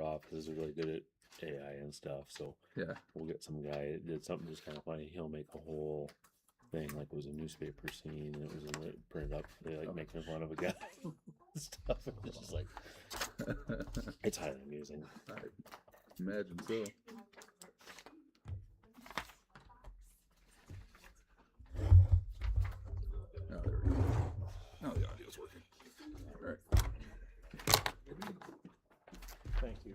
offices are really good at AI and stuff, so Yeah. we'll get some guy that did something just kind of funny. He'll make a whole thing like it was a newspaper scene and it was printed up. They like making fun of a guy and stuff. It's just like it's highly amusing. I imagine so. Oh, there we go. Now the audio's working. All right. Thank you.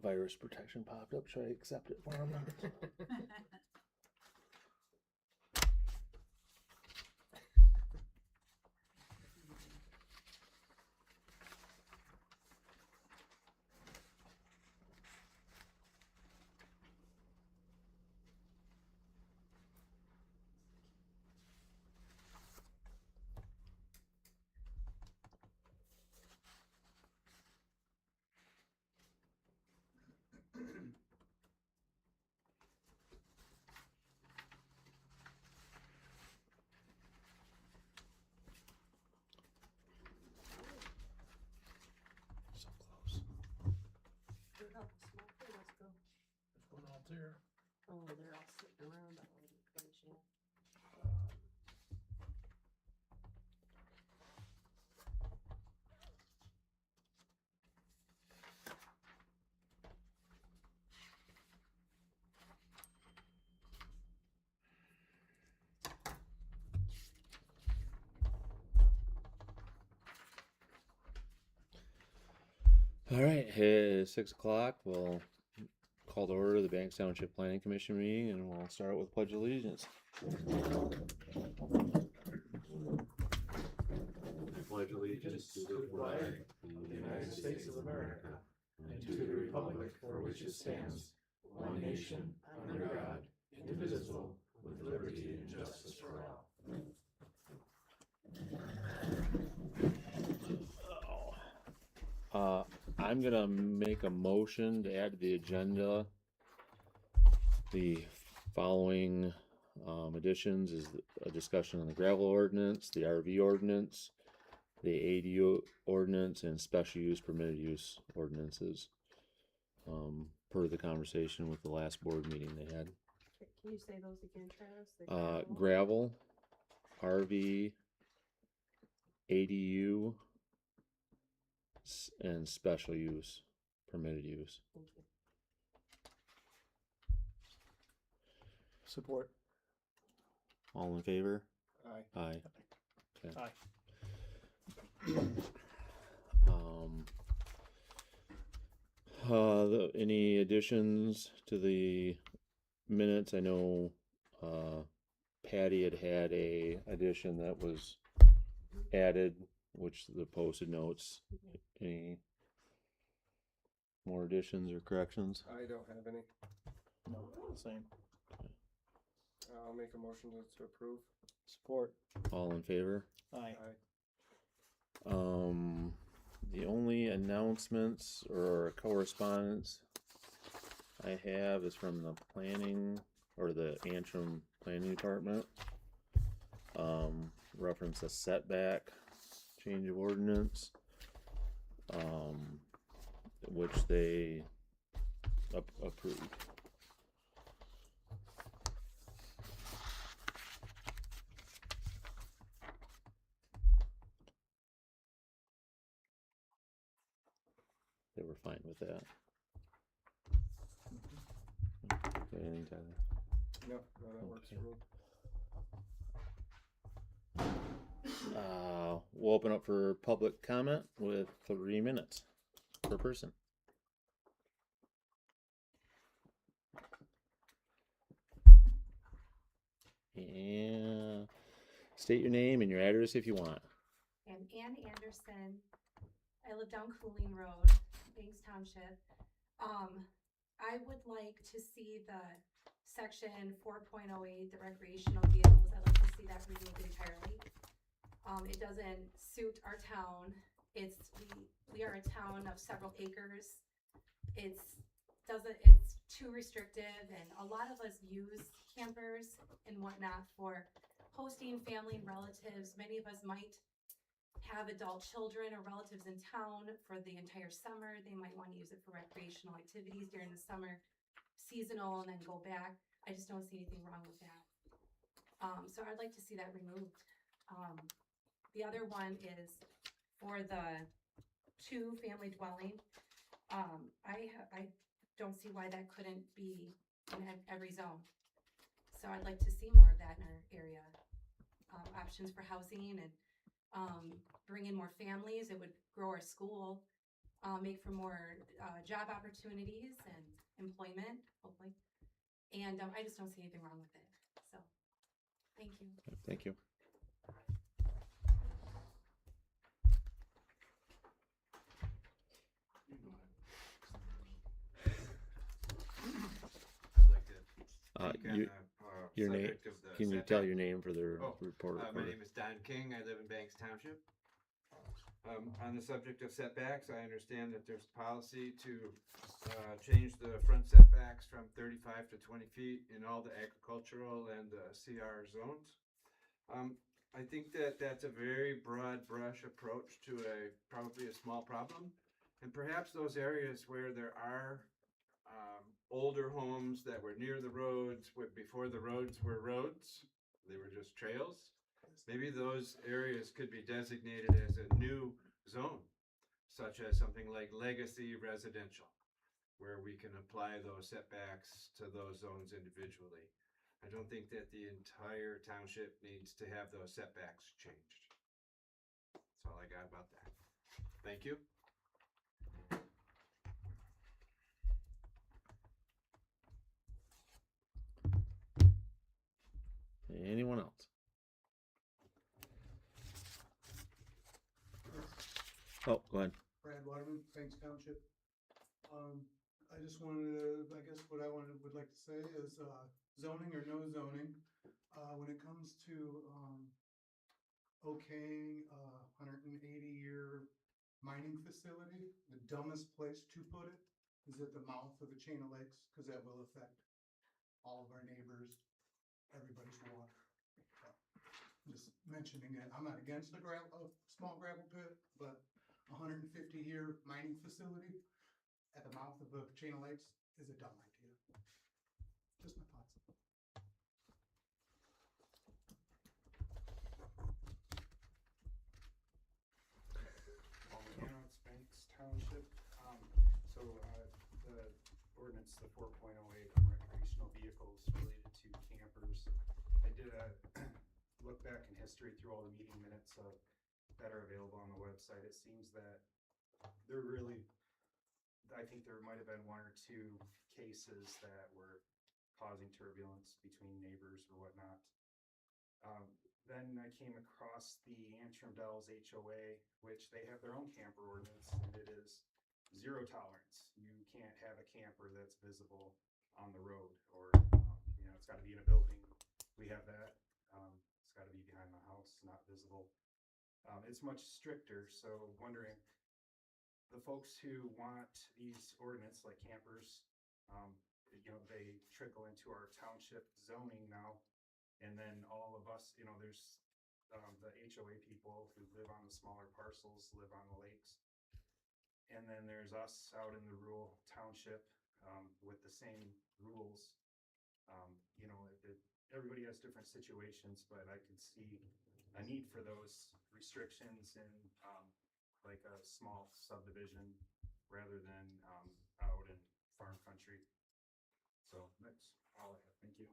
Virus protection popped up. Should I accept it for him? So close. What's going on there? Oh, they're all sitting around all over the place, yeah. All right, it's 6 o'clock. We'll call to order the Banks Township Planning Commission meeting, and we'll start with Pledge of Allegiance. I pledge allegiance to the flag of the United States of America and to the republic for which it stands, one nation, under God, indivisible, with liberty and justice for all. I'm gonna make a motion to add to the agenda the following additions is a discussion on the gravel ordinance, the RV ordinance, the ADU ordinance, and special use permitted use ordinances. Per the conversation with the last board meeting they had. Can you say those again, Travis? The Gravel, RV, ADU, and special use, permitted use. Thank you. Support. All in favor? Aye. Aye. Okay. Aye. Any additions to the minutes? I know Patty had a addition that was added, which the posted notes. Any more additions or corrections? I don't have any. No, same. I'll make a motion to approve. Support. All in favor? Aye. The only announcements or correspondence I have is from the planning or the Antrim Planning Department. Reference a setback change of ordinance, which they approved. They were fine with that. Okay, anything, Tyler? No, that works for me. We'll open up for public comment with 3 minutes per person. And state your name and your address if you want. And Ann Anderson, I live down Cooling Road, Banks Township. I would like to see the section 4.08, the recreational vehicles, I'd like to see that removed entirely. It doesn't suit our town. We are a town of several acres. It's too restrictive, and a lot of us use campers and whatnot for hosting family and relatives. Many of us might have adult children or relatives in town for the entire summer. They might want to use it for recreational activities during the summer, seasonal, and then go back. I just don't see anything wrong with that. So I'd like to see that removed. The other one is for the 2-family dwelling. I don't see why that couldn't be in every zone. So I'd like to see more of that in our area. Options for housing and bring in more families. It would grow our school, make for more job opportunities and employment, hopefully. And I just don't see anything wrong with it. So, thank you. Thank you. I'd like to speak on You, the your name. subject of the Can you tell setback. your name for the report? My name is Don King. I live in Banks Township. On the subject of setbacks, I understand that there's policy to change the front setbacks from 35 to 20 feet in all the agricultural and CR zones. I think that that's a very broad brush approach to probably a small problem. And perhaps those areas where there are older homes that were near the roads before the roads were roads, they were just trails. Maybe those areas could be designated as a new zone, such as something like legacy residential, where we can apply those setbacks to those zones individually. I don't think that the entire township needs to have those setbacks changed. That's all I got about that. Thank you. Anyone else? Oh, go ahead. Brad Waterman, Banks Township. I just wanted to, I guess what I would like to say is, zoning or no zoning, when it comes to, okaying a 180-year mining facility, the dumbest place to put it is at the mouth of the chain of lakes, because that will affect all of our neighbors, everybody's water. Just mentioning it, I'm not against a small gravel pit, but 150-year mining facility at the mouth of a chain of lakes is a dumb idea. Just my thoughts. It's Banks Township. The ordinance, the 4.08 on recreational vehicles related to campers. I did a look back in history through all the meeting minutes that are available on the website. It seems that I think there might have been 1 or 2 cases that were causing turbulence between neighbors or whatnot. Then I came across the Antrim Dells HOA, which they have their own camper ordinance, and it is 0 tolerance. You can't have a camper that's visible on the road, or it's got to be in a building. We have that. It's got to be behind the house, not visible. It's much stricter. So wondering, the folks who want these ordinance like campers, they trickle into our township zoning now. And then all of us, there's the HOA people who live on the smaller parcels, live on the lakes. And then there's us out in the rural township with the same rules. Everybody has different situations, but I could see a need for those restrictions in like a small subdivision rather than out in farm country. So that's all I have. Thank you.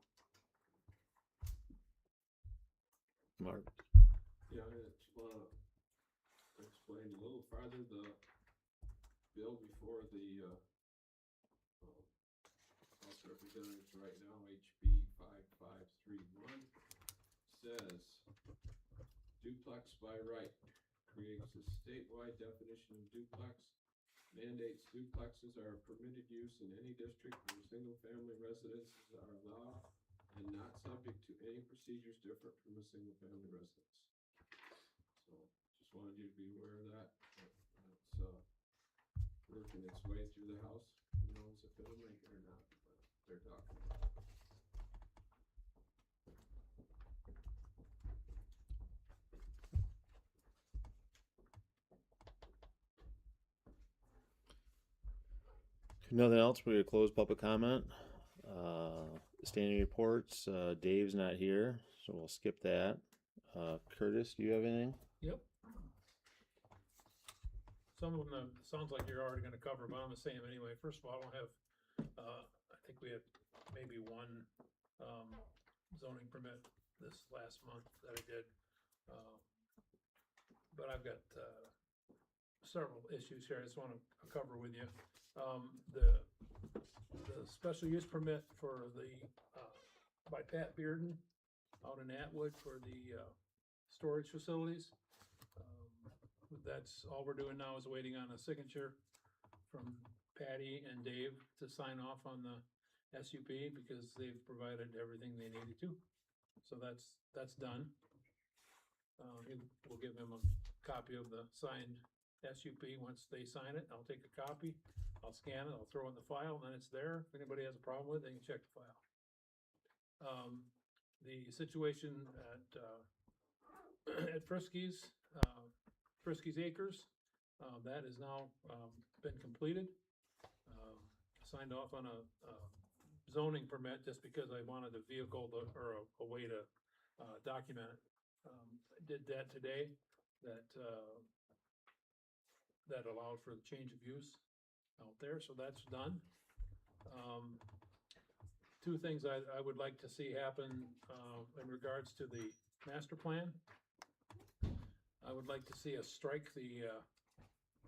Mark. Yeah, I just want to explain a little farther the bill before the House Representatives right now, HB 5531. says duplex by right, creates a statewide definition of duplex, mandates duplexes are a permitted use in any district where single-family residences are allowed and not subject to any procedures different from a single-family residence. So, just wanted you to be aware of that. It's working its way through the House. Who knows if it'll make it or not, but they're talking about it. Nothing else, we close public comment. Standing reports, Dave's not here, so we'll skip that. Curtis, do you have anything? Yep. Some of them, sounds like you're already gonna cover, but I'm gonna say them anyway. First of all, I don't have, I think we had maybe one, zoning permit this last month that I did. But I've got, several issues here I just wanna cover with you. The special use permit for the, by Pat Bearden out in Atwood for the, storage facilities. That's all we're doing now is waiting on a signature from Patty and Dave to sign off on the SUP because they've provided everything they needed to. So that's done. We'll give them a copy of the signed SUP. Once they sign it, I'll take a copy, I'll scan it, I'll throw it in the file, and then it's there. If anybody has a problem with it, they can check the file. The situation at Friskies, Friskies Acres, that is now been completed. Signed off on a zoning permit just because I wanted a vehicle to, or a way to document it. I did that today. That allowed for the change of use out there, so that's done. Two things I would like to see happen in regards to the master plan. I would like to see us strike the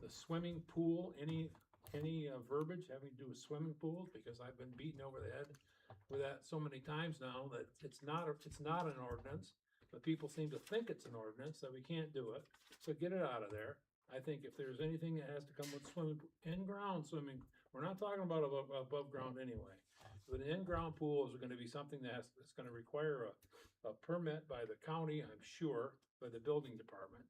swimming pool, any verbiage having to do with swimming pools, because I've been beaten over the head with that so many times now that it's not an ordinance, but people seem to think it's an ordinance, that we can't do it, so get it out of there. I think if there's anything that has to come with swimming, in-ground swimming, we're not talking about above ground anyway. But an in-ground pool is gonna be something that's gonna require a permit by the county, I'm sure, by the building department.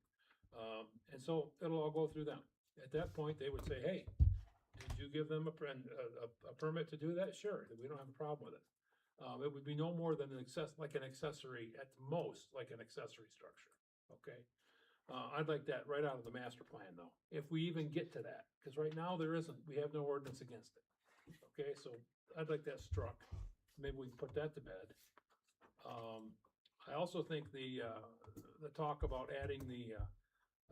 And so it'll all go through them. At that point, they would say, hey, did you give them a permit to do that? Sure, we don't have a problem with it. It would be no more than an accessory, at most, like an accessory structure, okay? I'd like that right out of the master plan though, if we even get to that, because right now there isn't, we have no ordinance against it. Okay, so I'd like that struck, maybe we can put that to bed. I also think the talk about adding the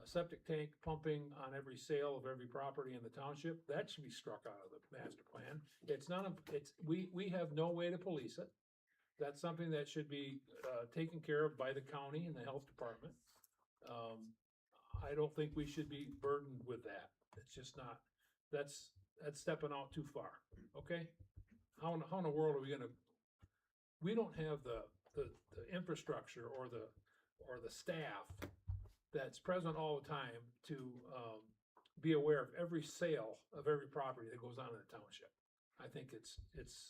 septic tank pumping on every sale of every property in the township, that should be struck out of the master plan. It's none of, we have no way to police it. That's something that should be taken care of by the county and the health department. I don't think we should be burdened with that. It's just not, that's stepping out too far, okay? How in the world are we gonna, we don't have the infrastructure or the staff that's present all the time to be aware of every sale of every property that goes on in the township. I think it's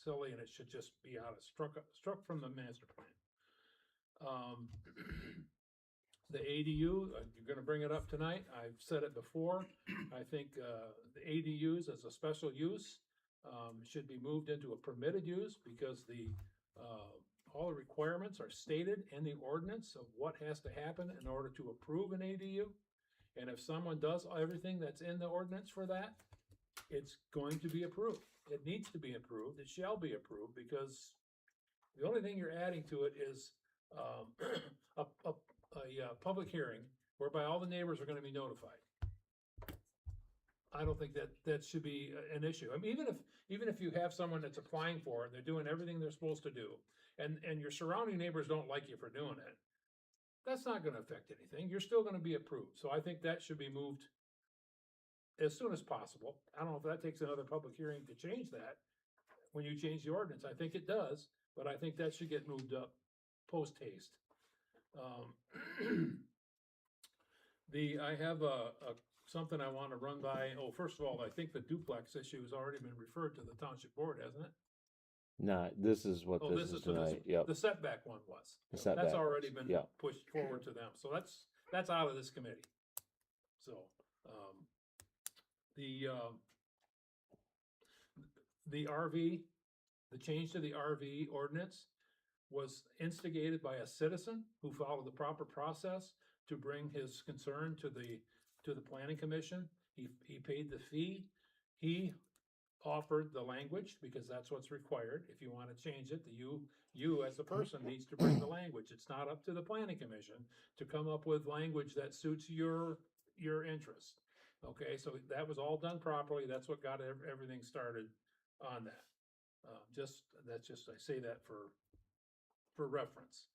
silly and it should just be struck from the master plan. The ADU, you're gonna bring it up tonight. I've said it before. I think the ADUs as a special use should be moved into a permitted use because all the requirements are stated in the ordinance of what has to happen in order to approve an ADU. And if someone does everything that's in the ordinance for that, it's going to be approved. It needs to be approved. It shall be approved because the only thing you're adding to it is a public hearing whereby all the neighbors are gonna be notified. I don't think that should be an issue. I mean, even if you have someone that's applying for it, they're doing everything they're supposed to do, and your surrounding neighbors don't like you for doing it, that's not gonna affect anything. You're still gonna be approved. So I think that should be moved as soon as possible. I don't know if that takes another public hearing to change that, when you change the ordinance. I think it does, but I think that should get moved up post haste. I have something I wanna run by, first of all, I think the duplex issue has already been referred to the township board, hasn't it? Not, this is what Oh, this is for this, tonight, yep. the setback one was. The That's setback, already been yeah. pushed forward to them, so that's out of this committee. So, the RV, the change to the RV ordinance was instigated by a citizen who followed the proper process to bring his concern to the planning commission. He paid the fee. He offered the language, because that's what's required. If you wanna change it, you as a person needs to bring the language. It's not up to the planning commission to come up with language that suits your interest. Okay, so that was all done properly. That's what got everything started on that. I say that for reference.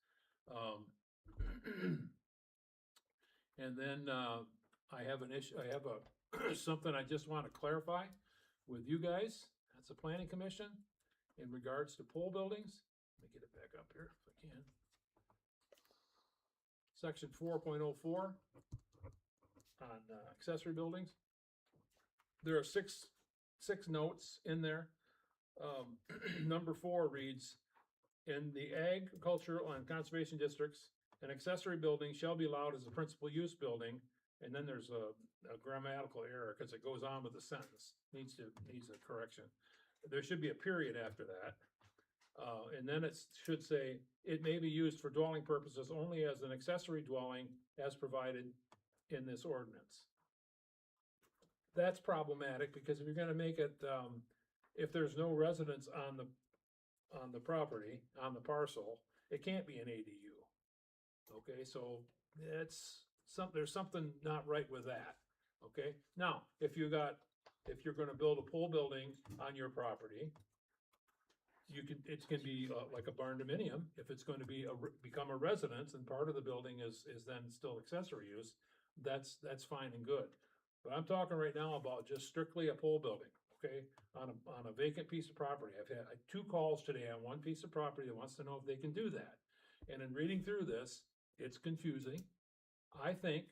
And then, I have an issue, I have something I just want to clarify with you guys. That's the planning commission in regards to pole buildings. Let me get it back up here if I can. Section 4.04 on accessory buildings. There are six notes in there. Number 4 reads, in the agricultural and conservation districts, an accessory building shall be allowed as a principal use building. And then there's a grammatical error because it goes on with the sentence, needs a correction. There should be a period after that. And then it should say, it may be used for dwelling purposes only as an accessory dwelling as provided in this ordinance. That's problematic because if you're gonna make it, if there's no residence on the property, on the parcel, it can't be an ADU. Okay, so there's something not right with that. Okay, now, if you're gonna build a pole building on your property, it can be like a barn dominium. If it's going to become a residence and part of the building is then still accessory use, that's fine and good. But I'm talking right now about just strictly a pole building, okay? On a vacant piece of property. I've had 2 calls today on one piece of property that wants to know if they can do that. And in reading through this, it's confusing. I think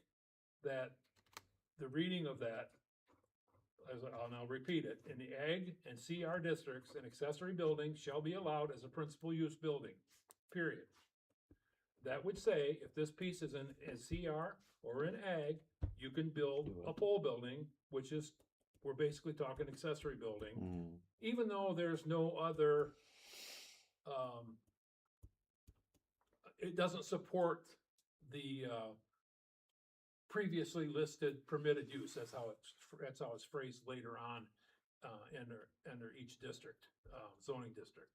that the reading of that, I'll now repeat it, in the ag and CR districts, an accessory building shall be allowed as a principal use building, period. That would say, if this piece is in CR or in ag, you can build a pole building, which is, we're basically talking accessory building, even though there's no other, it doesn't support the previously listed permitted use. That's how it's phrased later on under each district, zoning district.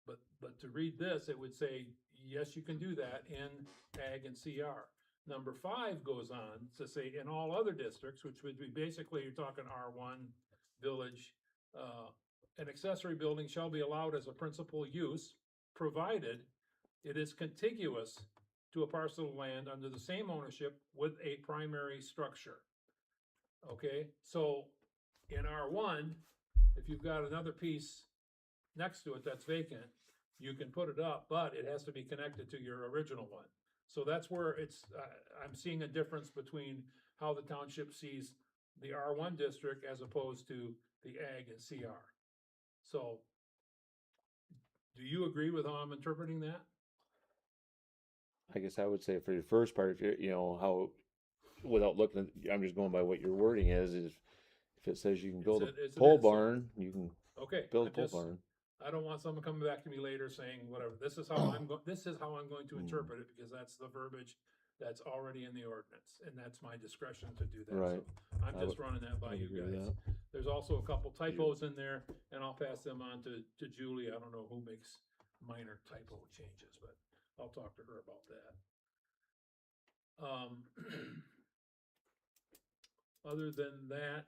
But to read this, it would say, yes, you can do that in ag and CR. Number 5 goes on to say, in all other districts, which would be basically, you're talking R1, village, an accessory building shall be allowed as a principal use, provided it is contiguous to a parcel of land under the same ownership with a primary structure. Okay, so in R1, if you've got another piece next to it that's vacant, you can put it up, but it has to be connected to your original one. So that's where I'm seeing a difference between how the township sees the R1 district as opposed to the ag and CR. So, do you agree with how I'm interpreting that? I guess I would say for your first part, if how, without looking at, I'm just going by what your wording is if it says you can build a pole barn, you can build a pole barn. I don't want someone coming back to me later saying whatever. This is how I'm going to interpret it, because that's the verbiage that's already in the ordinance, and that's my discretion to do that. Right. So I'm just running that by you guys. There's also a couple typos in there, and I'll pass them on to Julie. I don't know who makes minor typo changes, but I'll talk to her about that. Other than that,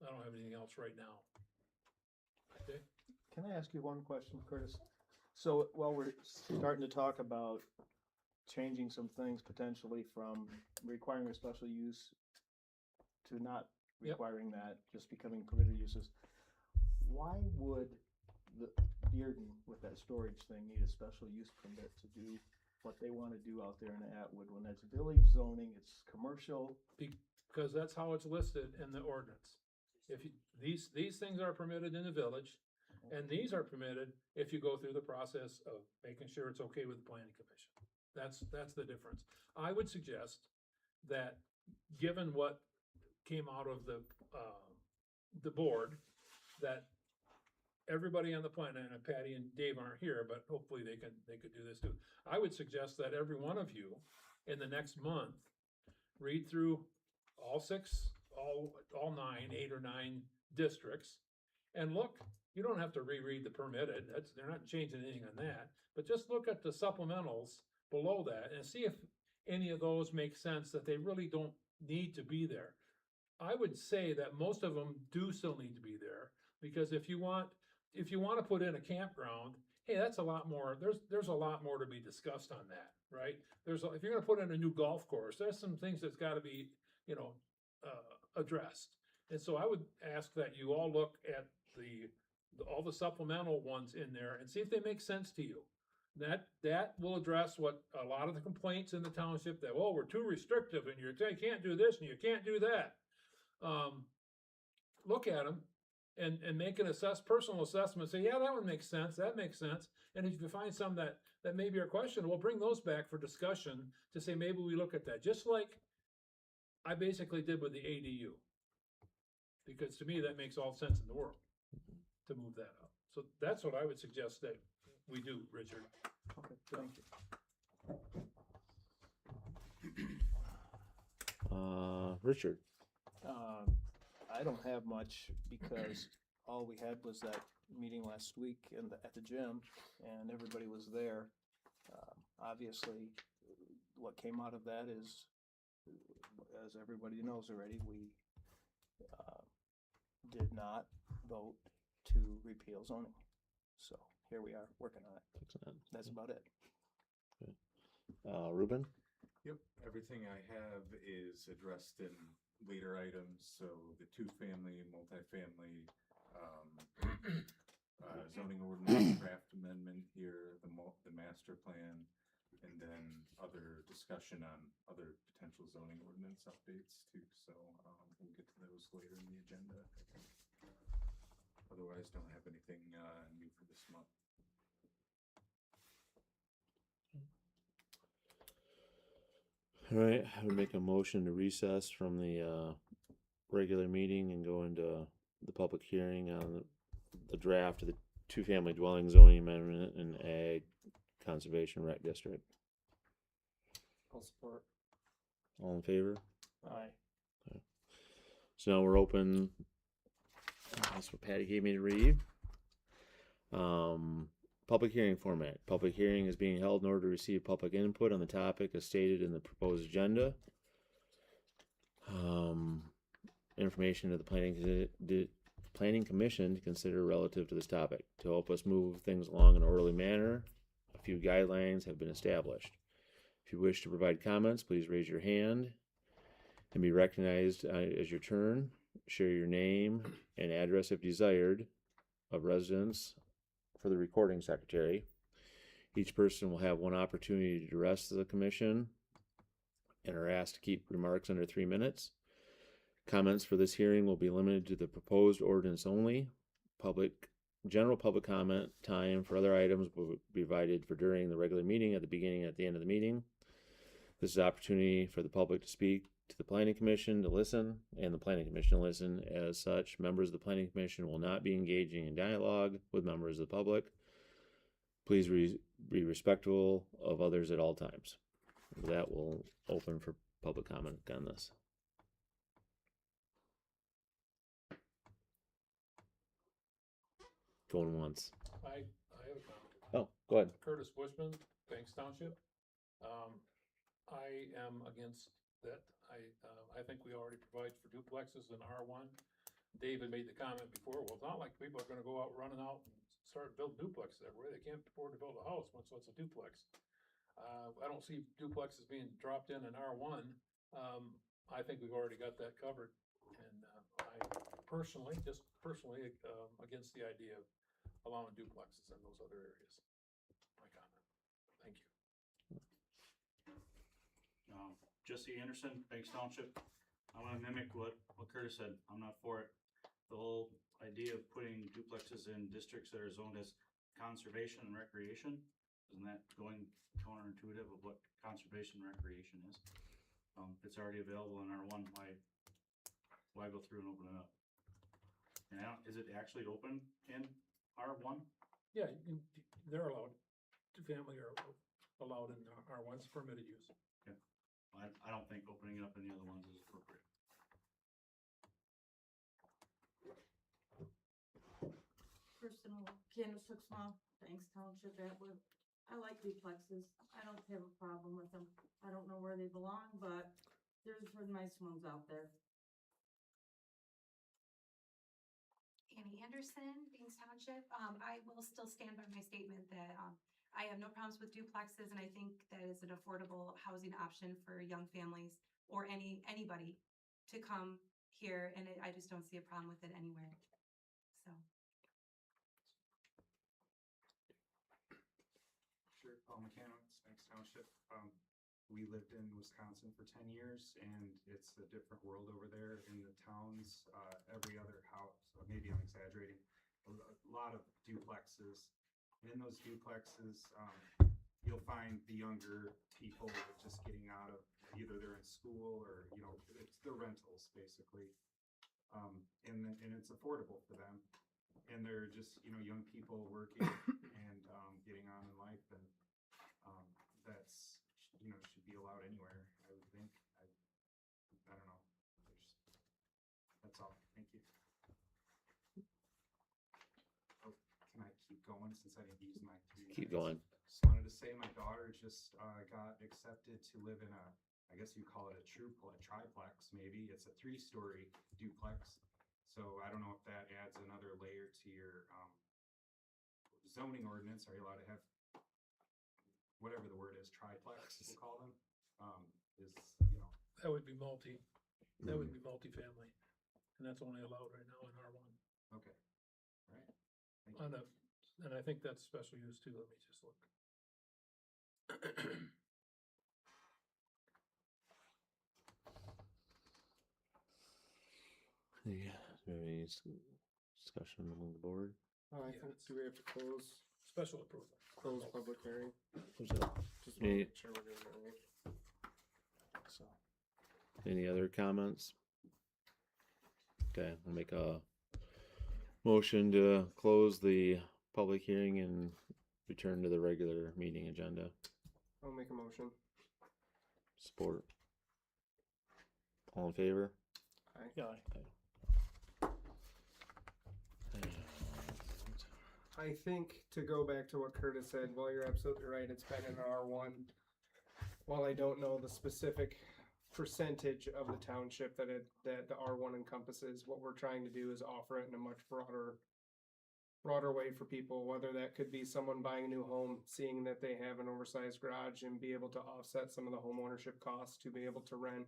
I don't have anything else right now. Okay. Can I ask you one question, Curtis? So while we're starting to talk about changing some things potentially from requiring a special use to not requiring that, just becoming permitted uses, why would Dearden with that storage thing need a special use permit to do what they wanna do out there in Atwood. When it's village zoning, it's commercial. Because that's how it's listed in the ordinance. If you, these things are permitted in the village, and these are permitted if you go through the process of making sure it's okay with the planning commission. That's the difference. I would suggest that, given what came out of the board, that everybody on the planet, and Patty and Dave aren't here, but hopefully they could do this too. I would suggest that every one of you in the next month, read through all six, all nine, 8 or 9 districts, and look. You don't have to reread the permitted, they're not changing anything on that, but just look at the supplementals below that and see if any of those make sense, that they really don't need to be there. I would say that most of them do still need to be there, because if you want to put in a campground, hey, that's a lot more, there's a lot more to be discussed on that, right? If you're gonna put in a new golf course, there's some things that's gotta be, addressed. And so I would ask that you all look at all the supplemental ones in there and see if they make sense to you. That will address what a lot of the complaints in the township, that, well, we're too restrictive and you can't do this and you can't do that. Look at them and make an personal assessment, say, yeah, that one makes sense, that makes sense. And if you find some that maybe are questionable, we'll bring those back for discussion to say, maybe we look at that, just like I basically did with the ADU. Because to me, that makes all sense in the world to move that up. So that's what I would suggest that we do, Richard. Okay, thank you. Richard. I don't have much, because all we had was that meeting last week at the gym, and everybody was there. Obviously, what came out of that is, as everybody knows already, we did not vote to repeal zoning. So here we are, working on it. That's about it. Ruben? Yep, everything I have is addressed in later items, so the 2-family and multifamily, zoning ordinance draft amendment here, the master plan, and then other discussion on other potential zoning ordinance updates too, so, we'll get to those later in the agenda, I think. Otherwise, don't have anything, new for this month. All right, I would make a motion to recess from the regular meeting and go into the public hearing on the draft of the 2-family dwelling zoning amendment in Ag Conservation Rec District. I'll support. All in favor? Aye. Okay. So now we're open. That's what Patty gave me to read. Public hearing format. Public hearing is being held in order to receive public input on the topic as stated in the proposed agenda. Information to the planning commission to consider relative to this topic. To help us move things along in an orderly manner, a few guidelines have been established. If you wish to provide comments, please raise your hand and be recognized as your turn. Share your name and address if desired of residence for the recording secretary. Each person will have one opportunity to address the commission and are asked to keep remarks under 3 minutes. Comments for this hearing will be limited to the proposed ordinance only. General public comment time for other items will be provided for during the regular meeting, at the beginning and at the end of the meeting. This is an opportunity for the public to speak to the planning commission to listen, and the planning commission to listen. As such, members of the planning commission will not be engaging in dialogue with members of the public. Please be respectful of others at all times. That will open for public comment on this. Going once. I have a comment. Oh, go ahead. Curtis Bushman, Banks Township. I am against that. I think we already provide for duplexes in R1. David made the comment before, well, it's not like people are gonna go out running out and start building duplexes everywhere. They can't afford to build a house, much less a duplex. I don't see duplexes being dropped in R1. I think we've already got that covered. And I personally, against the idea allowing duplexes in those other areas. My comment. Thank you. Jesse Anderson, Banks Township. I wanna mimic what Curtis said. I'm not for it. The whole idea of putting duplexes in districts that are zoned as conservation and recreation, isn't that going counterintuitive of what conservation and recreation is? It's already available in R1, why go through and open it up? And is it actually open in R1? Yeah, they're allowed, family are allowed in R1's permitted use. I don't think opening it up in the other ones is appropriate. Personal, Candace Hooksma, Banks Township, Atwood. I like duplexes. I don't have a problem with them. I don't know where they belong, but there's some nice ones out there. Annie Anderson, Banks Township. I will still stand by my statement that, I have no problems with duplexes, and I think that is an affordable housing option for young families or anybody to come here, and I just don't see a problem with it anywhere, so. Sure, Paul McCann, Banks Township. We lived in Wisconsin for 10 years, and it's a different world over there in the towns. Every other house, maybe I'm exaggerating, a lot of duplexes. In those duplexes, you'll find the younger people just getting out of, either they're in school or, you know, it's the rentals basically. And it's affordable for them. And they're just, you know, young people working and getting on in life, and that's, you know, should be allowed anywhere, I would think. I don't know. That's all. Thank you. Oh, can I keep going since I didn't use my 3 Keep minutes? going. Just wanted to say my daughter just got accepted to live in a, I guess you call it a triplex maybe. It's a 3-story duplex. So I don't know if that adds another layer to your zoning ordinance. Are you allowed to have whatever the word is, triplex, we'll call them? Is, you know. That would be multifamily, and that's only allowed right now in R1. Okay. All right. Thank you. And I think that's special use too. Let me just look. Yeah, is there any discussion among the board? I Yeah, think, it's- do we have to close Special approval. public hearing? There's a- Just Any- wanna make sure we're doing it right. So, Any other comments? Okay, I'll make a motion to close the public hearing and return to the regular meeting agenda. I'll make a motion. Support. All in favor? yeah, I think, to go back to what Curtis said, well, you're absolutely right, it's been in R1. While I don't know the specific percentage of the township that the R1 encompasses, what we're trying to do is offer it in a much broader way for people, whether that could be someone buying a new home, seeing that they have an oversized garage and be able to offset some of the home ownership costs to be able to rent.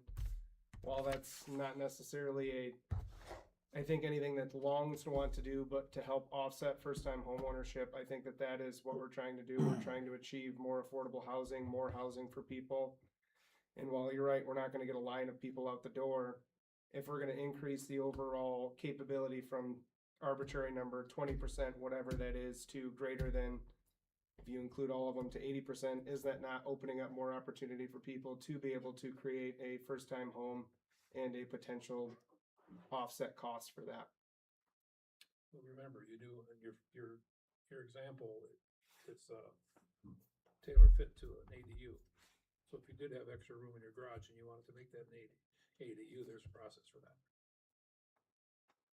While that's not necessarily I think anything that longs to want to do, but to help offset first-time home ownership, I think that is what we're trying to do. We're trying to achieve more affordable housing, more housing for people. And while you're right, we're not gonna get a line of people out the door. If we're gonna increase the overall capability from arbitrary number, 20%, whatever that is, to greater than, if you include all of them, to 80%, is that not opening up more opportunity for people to be able to create a first-time home and a potential offset cost for that? Well, remember, you do, in your example, it's tailor fit to an ADU. So if you did have extra room in your garage and you wanted to make that an ADU, there's a process for that.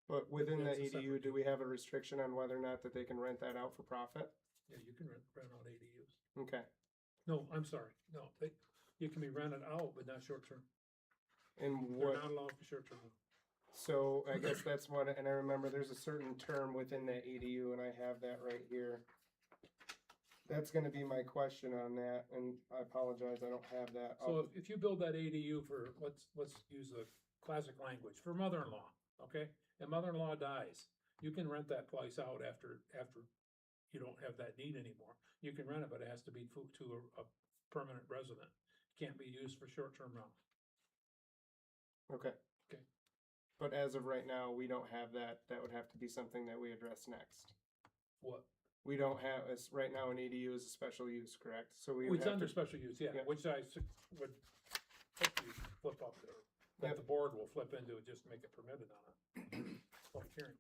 But within the That's a ADU, separate- do we have a restriction on whether or not that they can rent that out for profit? Yeah, you can rent out ADUs. Okay, No, I'm sorry, no, you can be rented out, but not short-term. and They're what, not allowed for short-term. so I guess that's one, and I remember there's a certain term within that ADU, and I have that right here. That's gonna be my question on that, and I apologize, I don't have that. So if you build that ADU for, let's use a classic language, for mother-in-law, okay? And mother-in-law dies, you can rent that place out after you don't have that need anymore. You can rent it, but it has to be to a permanent resident. Can't be used for short-term rental. Okay. Okay. But as of right now, we don't have that. That would have to be something that we address next. What? We don't have, as right now, an EDU is a special use, correct? So we would It's have under to, special use, yeah, Yep. which I would hope you flip up there. That Yep. the board will flip into it, just to make it permitted on a public hearing.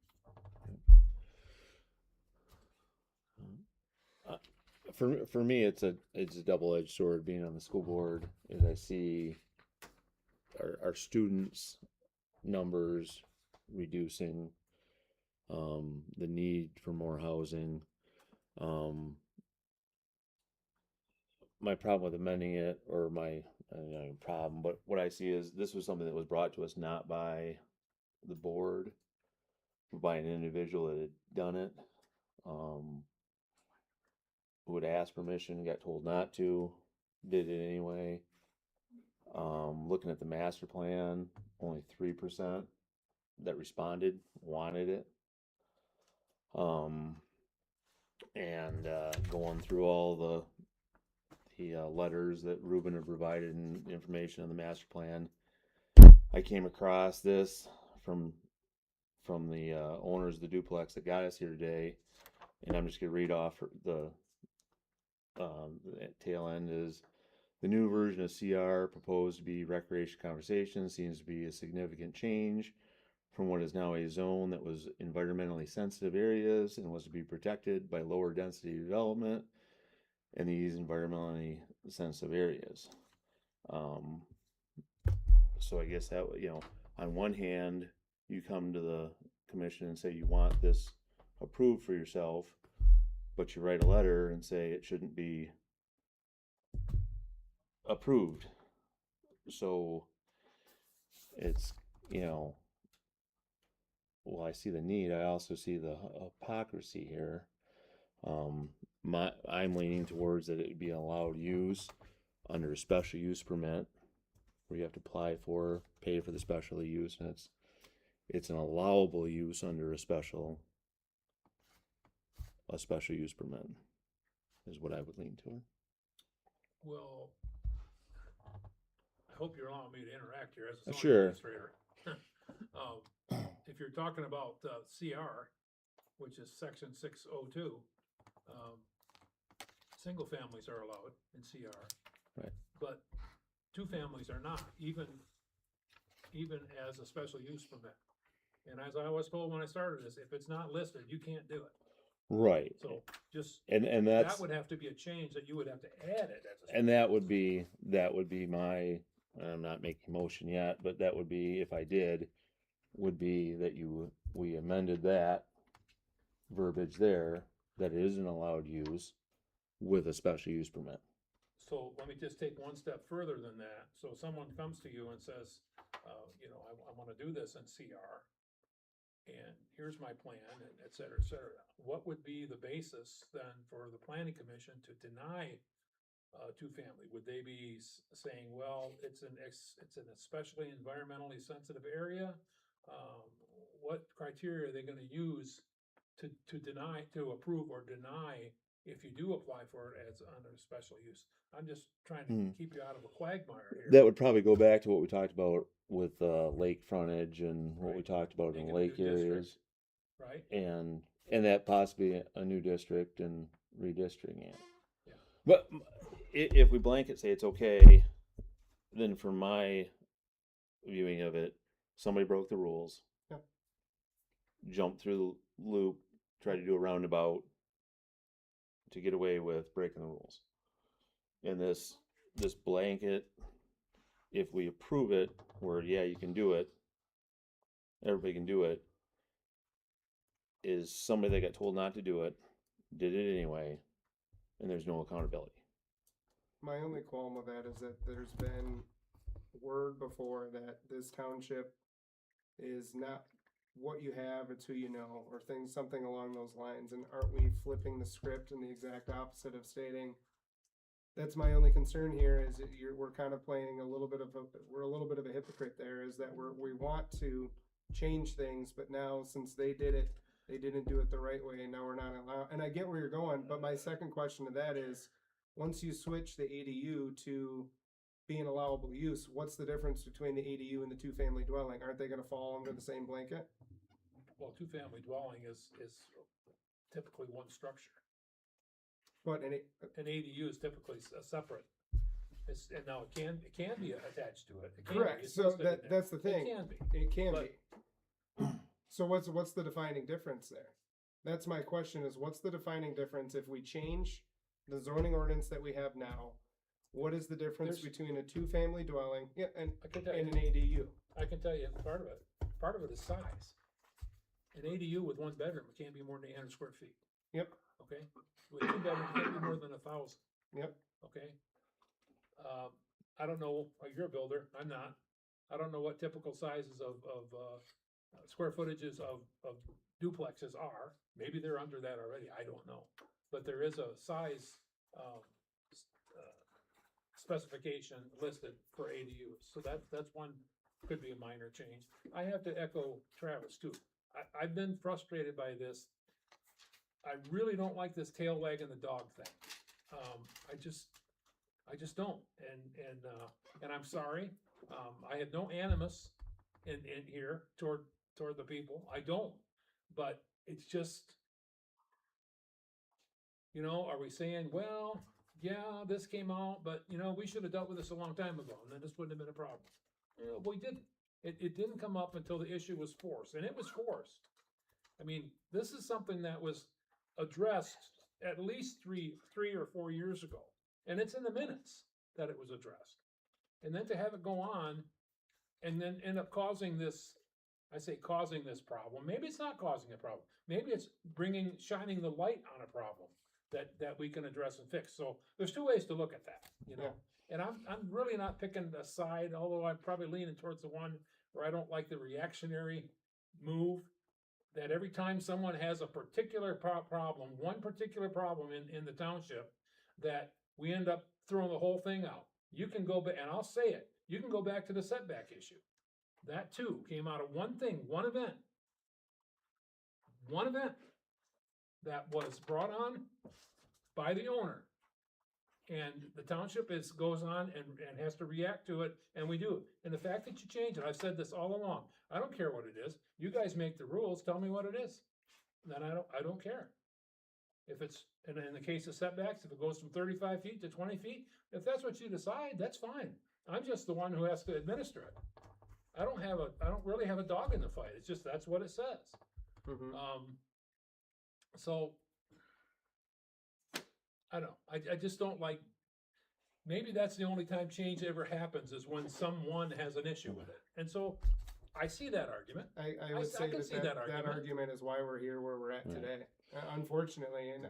For me, it's a double-edged sword being on the school board, as I see our students' numbers reducing, the need for more housing. My problem with amending it, or my, I don't know, problem, but what I see is this was something that was brought to us not by the board, but by an individual that had done it. Who had asked permission, got told not to, did it anyway. Looking at the master plan, only 3% that responded wanted it. And going through all the letters that Ruben had provided and information on the master plan, I came across this from the owners of the duplex that got us here today, and I'm just gonna read off the tail end is: the new version of CR proposed to be recreation conversation seems to be a significant change from what is now a zone that was environmentally sensitive areas and was to be protected by lower density development in these environmentally sensitive areas. So I guess that, on one hand, you come to the commission and say you want this approved for yourself, but you write a letter and say it shouldn't be approved. So it's, well, I see the need. I also see the hypocrisy here. I'm leaning towards that it would be allowed use under a special use permit, where you have to apply for, pay for the special use, and it's an allowable use under a special use permit, is what I would lean to. Well, I hope you're allowing me to interact here as a zoning Sure. administrator. If you're talking about CR, which is section 602, single families are allowed in CR. Right. But two families are not, even as a special use permit. And as I was told when I started this, if it's not listed, you can't do it. Right. So just, And that's, that would have to be a change that you would have to add it as a. and that would be my, I'm not making a motion yet, but that would be, if I did, would be that we amended that verbiage there, that it is an allowed use with a special use permit. So let me just take one step further than that. So someone comes to you and says, I wanna do this in CR, and here's my plan, and et cetera, et cetera. What would be the basis then for the planning commission to deny two-family? Would they be saying, well, it's an especially environmentally sensitive area? What criteria are they gonna use to deny, to approve or deny if you do apply for it as under special use? I'm just trying to keep you out of a quagmire here. That would probably go back to what we talked about with lake frontage and what we Right. talked about in Make it the a lake new district. areas, Right? and that possibly a new district and redistricting it. Yeah. But if we blanket say it's okay, then from my viewing of it, somebody broke the rules, Yep. jumped through the loop, tried to do a roundabout to get away with breaking the rules. And this blanket, if we approve it, where you can do it, everybody can do it, is somebody that got told not to do it, did it anyway, and there's no accountability. my only qualm with that is that there's been word before that this township is not what you have, it's who you know, or something along those lines. And aren't we flipping the script in the exact opposite of stating, that's my only concern here, is that we're kind of playing we're a little bit of a hypocrite there, is that we want to change things, but now since they did it they didn't do it the right way, and now we're not allowed, and I get where you're going, but my second question to that is, once you switch the ADU to being allowable use, what's the difference between the ADU and the two-family dwelling? Aren't they gonna fall under the same blanket? Well, two-family dwelling is typically one structure. But An ADU is typically a separate. And now it can be attached to it. It can be. correct, It's so listed in there. that's the thing. It can be. It can But- be. So what's the defining difference there? That's my question, is what's the defining difference if we change the zoning ordinance that we have now? What is the difference There's- between a two-family dwelling, and I can tell an you, ADU? I can tell you part of it. Part of it is size. An ADU with one bedroom, it can't be more than 800 square feet. Yep, Okay? With two bedrooms, it can't be more than 1,000. yep, Okay? I don't know, you're a builder, I'm not. I don't know what typical sizes of square footages of duplexes are. Maybe they're under that already, I don't know. But there is a size, specification listed for ADUs, so that's one, could be a minor change. I have to echo Travis too. I've been frustrated by this. I really don't like this tail wagging the dog thing. I just don't, and I'm sorry. I have no animus in here toward the people. I don't, but it's just, are we saying, well, yeah, this came out, but we should have dealt with this a long time ago, and then this wouldn't have been a problem. We didn't. It didn't come up until the issue was forced, and it was forced. I mean, this is something that was addressed at least three or 4 years ago, and it's in the minutes that it was addressed. And then to have it go on and then end up causing this, I say causing this problem, maybe it's not causing a problem. Maybe it's shining the light on a problem that we can address and fix. So there's two ways to look at that, Yeah. And I'm really not picking a side, although I'm probably leaning towards the one where I don't like the reactionary move, that every time someone has a particular problem, one particular problem in the township, that we end up throwing the whole thing out. You can go back, and I'll say it, you can go back to the setback issue. That too came out of one thing, one event that was brought on by the owner. And the township goes on and has to react to it, and we do. And the fact that you change it, I've said this all along, I don't care what it is. You guys make the rules, tell me what it is. Then I don't care. If it's, and in the case of setbacks, if it goes from 35 feet to 20 feet, if that's what you decide, that's fine. I'm just the one who has to administer it. I don't really have a dog in the fight. It's just, that's what it says. Mhm. So, I don't know, I just don't like, maybe that's the only time change ever happens is when someone has an issue with it. And so, I see that argument. I would say can see that that argument. argument is why we're here where we're at Right. today. Unfortunately, and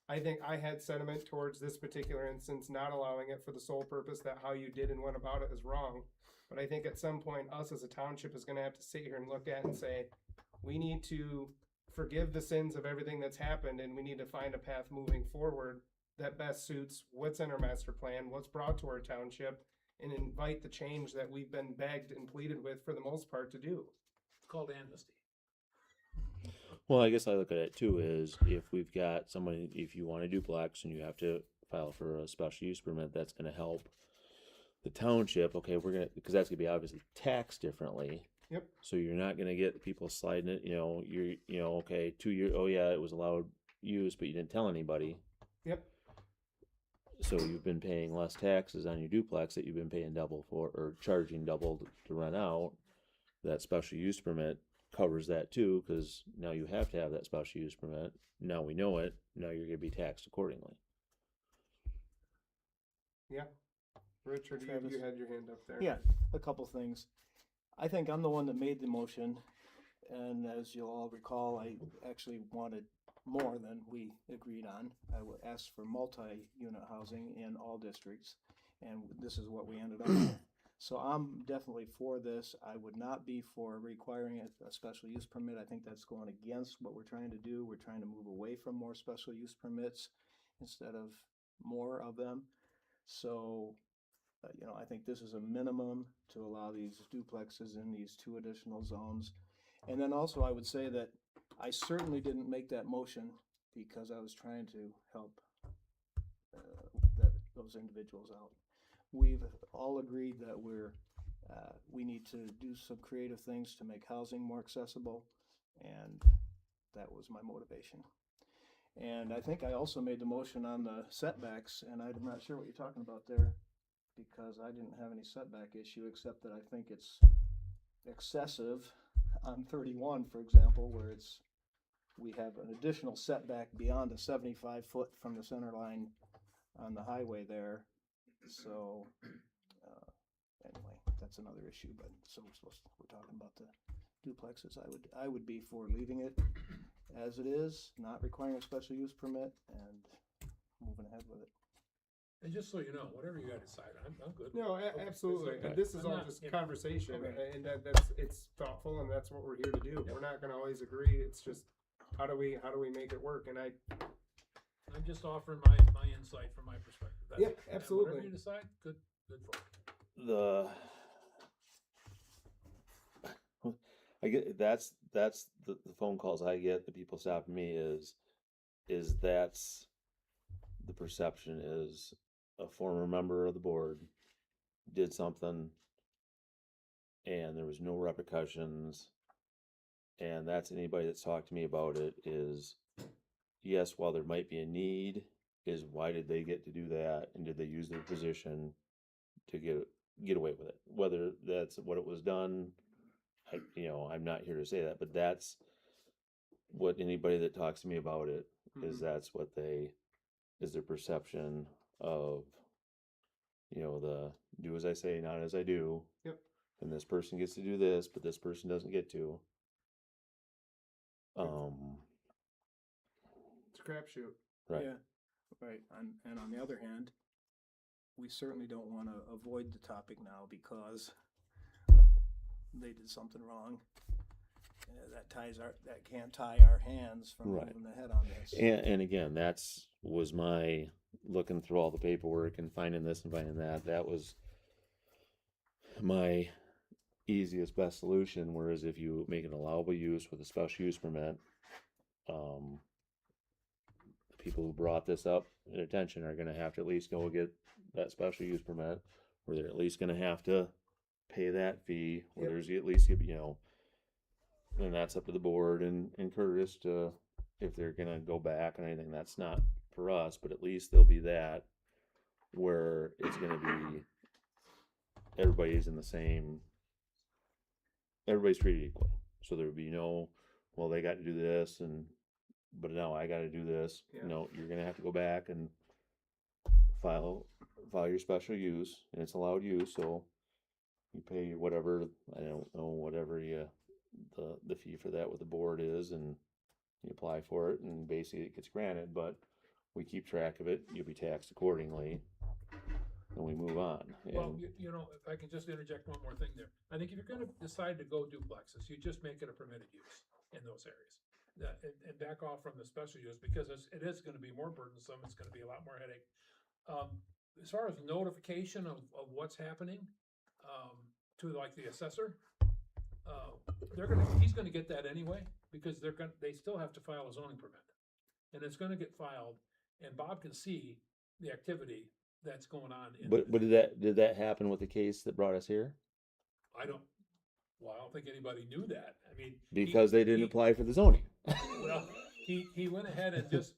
I think I had sentiment towards this particular instance, not allowing it for the sole purpose that how you did and went about it is wrong. But I think at some point, us as a township is gonna have to sit here and look at and say, we need to forgive the sins of everything that's happened, and we need to find a path moving forward that best suits what's in our master plan, what's brought to our township, and invite the change that we've been begged and pleaded with for the most part to do. It's called amnesty. Well, I guess I look at it too is if we've got somebody, if you want a duplex and you have to file for a special use permit, that's gonna help the township. Okay, because that's gonna be obviously taxed differently. Yep. So you're not gonna get people sliding it, okay, 2 years, oh yeah, it was allowed use, but you didn't tell anybody. Yep. So you've been paying less taxes on your duplex that you've been paying double for, or charging double to rent out. That special use permit covers that too, because now you have to have that special use permit. Now we know it. Now you're gonna be taxed accordingly. Yeah. Richard, Travis. you had your hand up there. Yeah, a couple things. I think I'm the one that made the motion, and as you'll all recall, I actually wanted more than we agreed on. I asked for multi-unit housing in all districts, and this is what we ended up with. So I'm definitely for this. I would not be for requiring a special use permit. I think that's going against what we're trying to do. We're trying to move away from more special use permits instead of more of them. So, I think this is a minimum to allow these duplexes in these two additional zones. And then also I would say that I certainly didn't make that motion because I was trying to help those individuals out. We've all agreed that we need to do some creative things to make housing more accessible, and that was my motivation. And I think I also made the motion on the setbacks, and I'm not sure what you're talking about there, because I didn't have any setback issue, except that I think it's excessive on 31, for example, where we have an additional setback beyond the 75 foot from the center line on the highway there. So, anyway, that's another issue, but so we're talking about the duplexes. I would be for leaving it as it is, not requiring a special use permit, and moving ahead with it. And just so you know, whatever you gotta decide, I'm good. No, Okay, absolutely. this is- This is I'm all not- just yeah. conversation, Okay. and it's thoughtful, and that's what we're here to do. Yeah. We're not gonna always agree. It's just how do we make it work? And I'm just offering my insight from my perspective. That's Yeah, it. And absolutely. whatever you decide, good for you. I get that's the phone calls I get, the people stopping me is that's the perception is a former member of the board did something and there was no repercussions, and that's anybody that's talked to me about it is yes, while there might be a need, is why did they get to do that, and did they use their position to get away with it? Whether that's what it was done, I'm not here to say that, but that's what anybody that talks to me about it is. That's what is their perception of, the do as I say, not as I do. Yep. And this person gets to do this, but this person doesn't get to. it's a crapshoot. Right. Yeah, right. And on the other hand, we certainly don't want to avoid the topic now because they did something wrong. That can't tie our hands from Right. moving ahead on this. And again, was my looking through all the paperwork and finding this and finding that. That was my easiest, best solution. Whereas if you make an allowable use with a special use permit, the people who brought this up in attention are going to have to at least go get that special use permit, or they're at least going to have to pay that fee, or Yep. there's at least, and that's up to the board and Curtis to, if they're going to go back and anything. That's not for us, but at least there'll be that where it's going to be everybody's treated equally. So there would be no, well, they got to do this but now I got to do this. Yeah. No, you're going to have to go back and file your special use, and it's allowed use. So you pay whatever, I don't know, whatever the fee for that with the board is, and you apply for it, and basically it gets granted, but we keep track of it. You'll be taxed accordingly, and we move on. Well, And if I can just interject one more thing there. I think if you're gonna decide to go duplexes, you just make it a permitted use in those areas. And back off from the special use, because it is gonna be more burdensome, it's gonna be a lot more headache. As far as notification of what's happening, to like the assessor, he's gonna get that anyway, because they still have to file a zoning permit. And it's gonna get filed, and Bob can see the activity that's going on. but did that happen with the case that brought us here? I don't think anybody knew that. I mean. Because they didn't apply for the zoning. Well, he went ahead and just.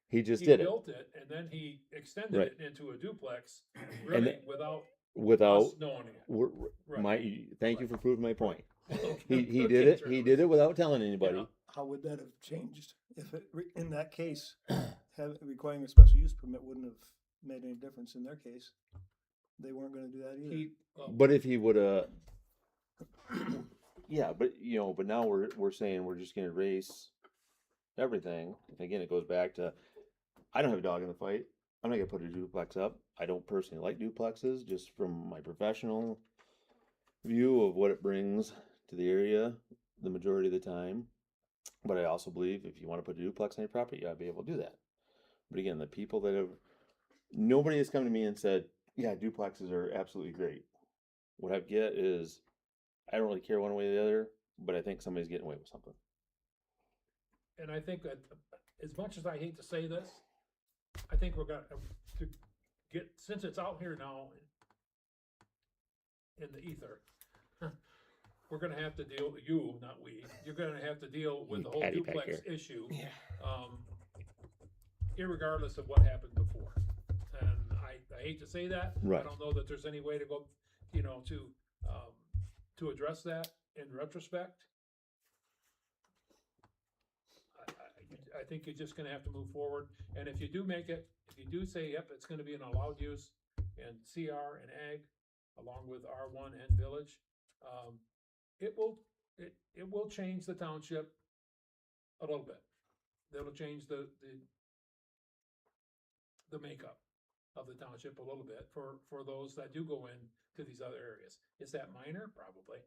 He just He did it built it, and then he extended Right. it into a duplex, really, without without. us knowing it. My thank you for proving my point. Well, He good did it. catch, He Ernest. did it without telling anybody. Yeah. How would that have changed if in that case, requiring a special use permit wouldn't have made any difference in their case? They weren't going to do that either. But if he would have, yeah, but now we're saying we're just gonna erase everything. And again, it goes back to, I don't have a dog in the fight. I'm not gonna put a duplex up. I don't personally like duplexes, just from my professional view of what it brings to the area the majority of the time. But I also believe if you want to put a duplex on your property, you gotta be able to do that. But again, the people that nobody has come to me and said, yeah, duplexes are absolutely great. What I get is, I don't really care one way or the other, but I think somebody's getting away with something. and I think that, as much as I hate to say this, I think we're gonna, to get, since it's out here now in the ether, we're gonna have to deal, you, not we, you're gonna have to deal with the whole Patty duplex Pecker. issue. Irregardless of what happened before. And I hate to say that. Right. I don't know that there's any way to go, to address that in retrospect. I think you're just gonna have to move forward, and if you do make it, if you do say, yep, it's gonna be an allowed use in CR and ag, along with R1 and village, it will change the township a little bit. That'll change the makeup of the township a little bit for those that do go in to these other areas. Is that minor? Probably.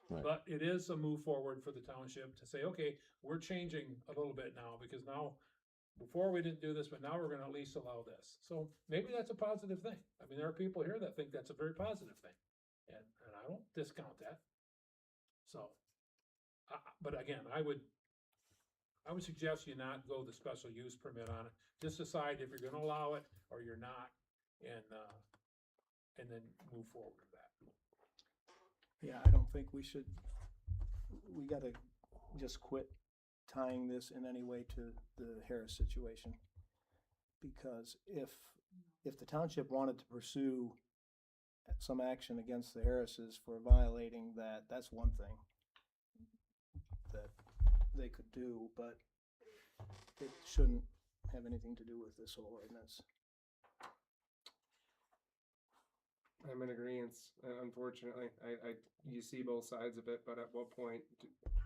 Right. But it is a move forward for the township to say, okay, we're changing a little bit now, because now, before we didn't do this, but now we're gonna at least allow this. So maybe that's a positive thing. I mean, there are people here that think that's a very positive thing, and I don't discount that. So, but again, I would suggest you not go the special use permit on it. Just decide if you're gonna allow it or you're not, and then move forward with that. Yeah, I don't think we gotta just quit tying this in any way to the Harris situation. Because if the township wanted to pursue some action against the Harrises for violating that, that's one thing that they could do, but it shouldn't have anything to do with this whole ordinance. I'm in agreement. Unfortunately, you see both sides of it, but at what point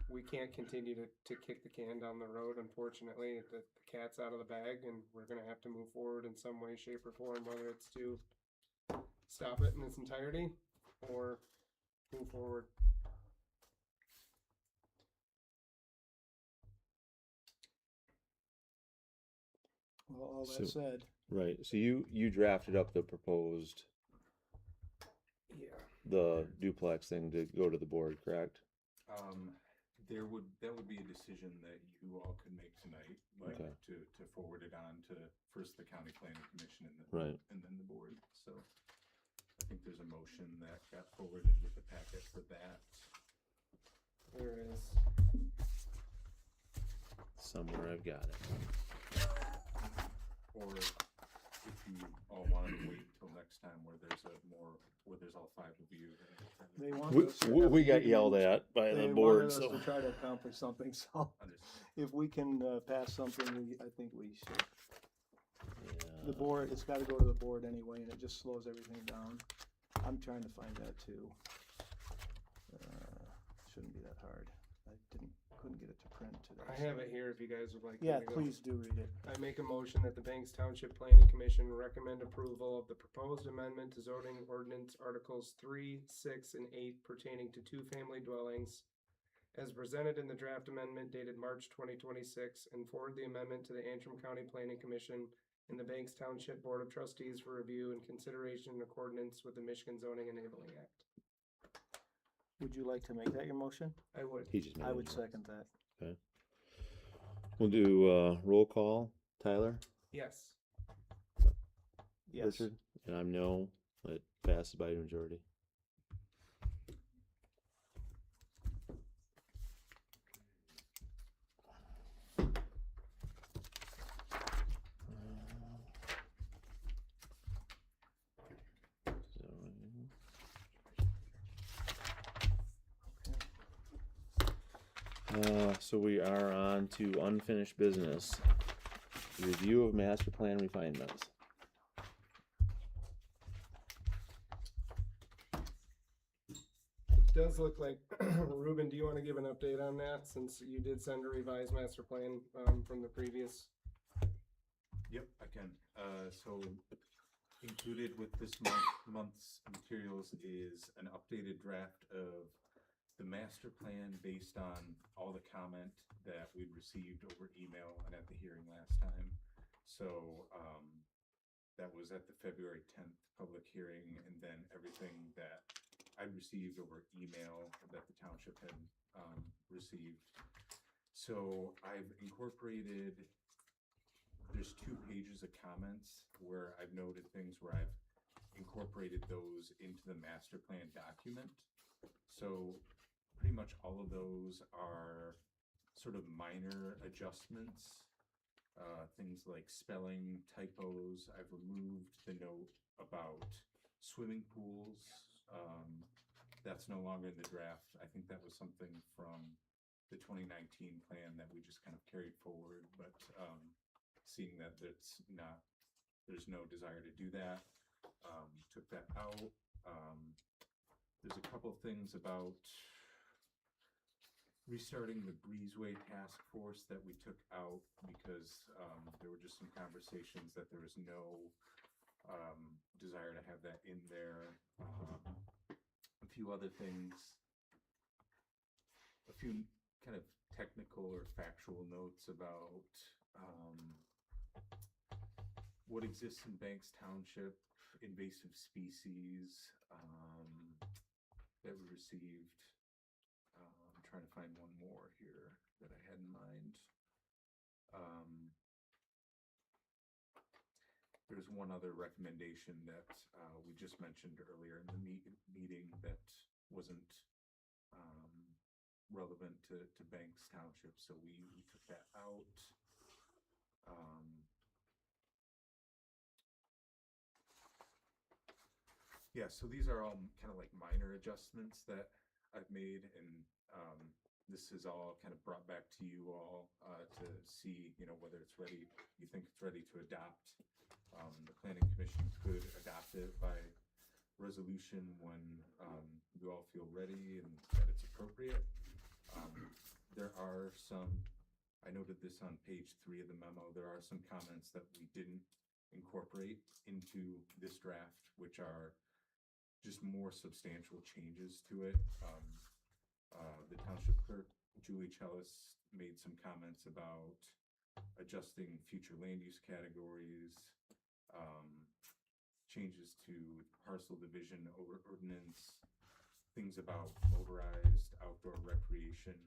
we can't continue to kick the can down the road? Unfortunately, the cat's out of the bag, and we're gonna have to move forward in some way, shape, or form, whether it's to stop it in its entirety or move forward. Well, all So- that said, Right, so you drafted up the proposed, Yeah. the duplex thing to go to the board, correct? That would be a decision that you all could make tonight, like Okay. to forward it on to first the county planning commission and Right. then the board. So I think there's a motion that got forwarded with the packet for that. There it is. Somewhere I've got it. Or if you all wanted to wait till next time where there's all five of you. they wanted us to have We a got meeting. yelled at by They the wanted board, us so. to try to accomplish something, so if we can pass something, I think we should. The board, it's gotta go to the board anyway, and it just slows everything down. I'm trying to find that too. Shouldn't be that hard. I couldn't get it to print today. I have it here if you guys would like. me Yeah, to go. please do read it. I make a motion that the Banks Township Planning Commission recommend approval of the proposed amendment to zoning ordinance articles 3, 6, and 8 pertaining to two-family dwellings as presented in the draft amendment dated March 2026, and forward the amendment to the Antrim County Planning Commission and the Banks Township Board of Trustees for review and consideration in accordance with the Michigan Zoning Enabling Act. Would you like to make that your motion? I would. He just made I it. would second that. Okay. We'll do, roll call. Tyler? Yes. Yes. Richard? And I'm no. It passes by majority. So we are on to unfinished business. Review of master plan refinements. It does look like, Ruben, do you want to give an update on that, since you did send a revised master plan from the previous? Yep, I can. So included with this month's materials is an updated draft of the master plan based on all the comment that we'd received over email and at the hearing last time. So that was at the February 10th public hearing, and then everything that I'd received over email that the township had received. So I've incorporated, there's 2 pages of comments where I've noted things where I've incorporated those into the master plan document. So pretty much all of those are sort of minor adjustments. Things like spelling, typos. I've removed the note about swimming pools. That's no longer in the draft. I think that was something from the 2019 plan that we just kind of carried forward, but seeing that there's no desire to do that, took that out. There's a couple things about restarting the Breezeway task force that we took out because there were just some conversations that there was no desire to have that in there. A few other things, a few kind of technical or factual notes about what exists in Banks Township, invasive species that we received. I'm trying to find one more here that I had in mind. There's one other recommendation that we just mentioned earlier in the meeting that wasn't relevant to Banks Township, so we took that out. Yeah, so these are all kind of like minor adjustments that I've made, and this is all kind of brought back to you all to see, whether it's ready, you think it's ready to adopt. The planning commission could adopt it by resolution when you all feel ready and that it's appropriate. There are some, I noted this on page 3 of the memo, there are some comments that we didn't incorporate into this draft, which are just more substantial changes to it. The township clerk, Julie Chellis, made some comments about adjusting future land use categories, changes to parcel division ordinance, things about motorized outdoor recreation.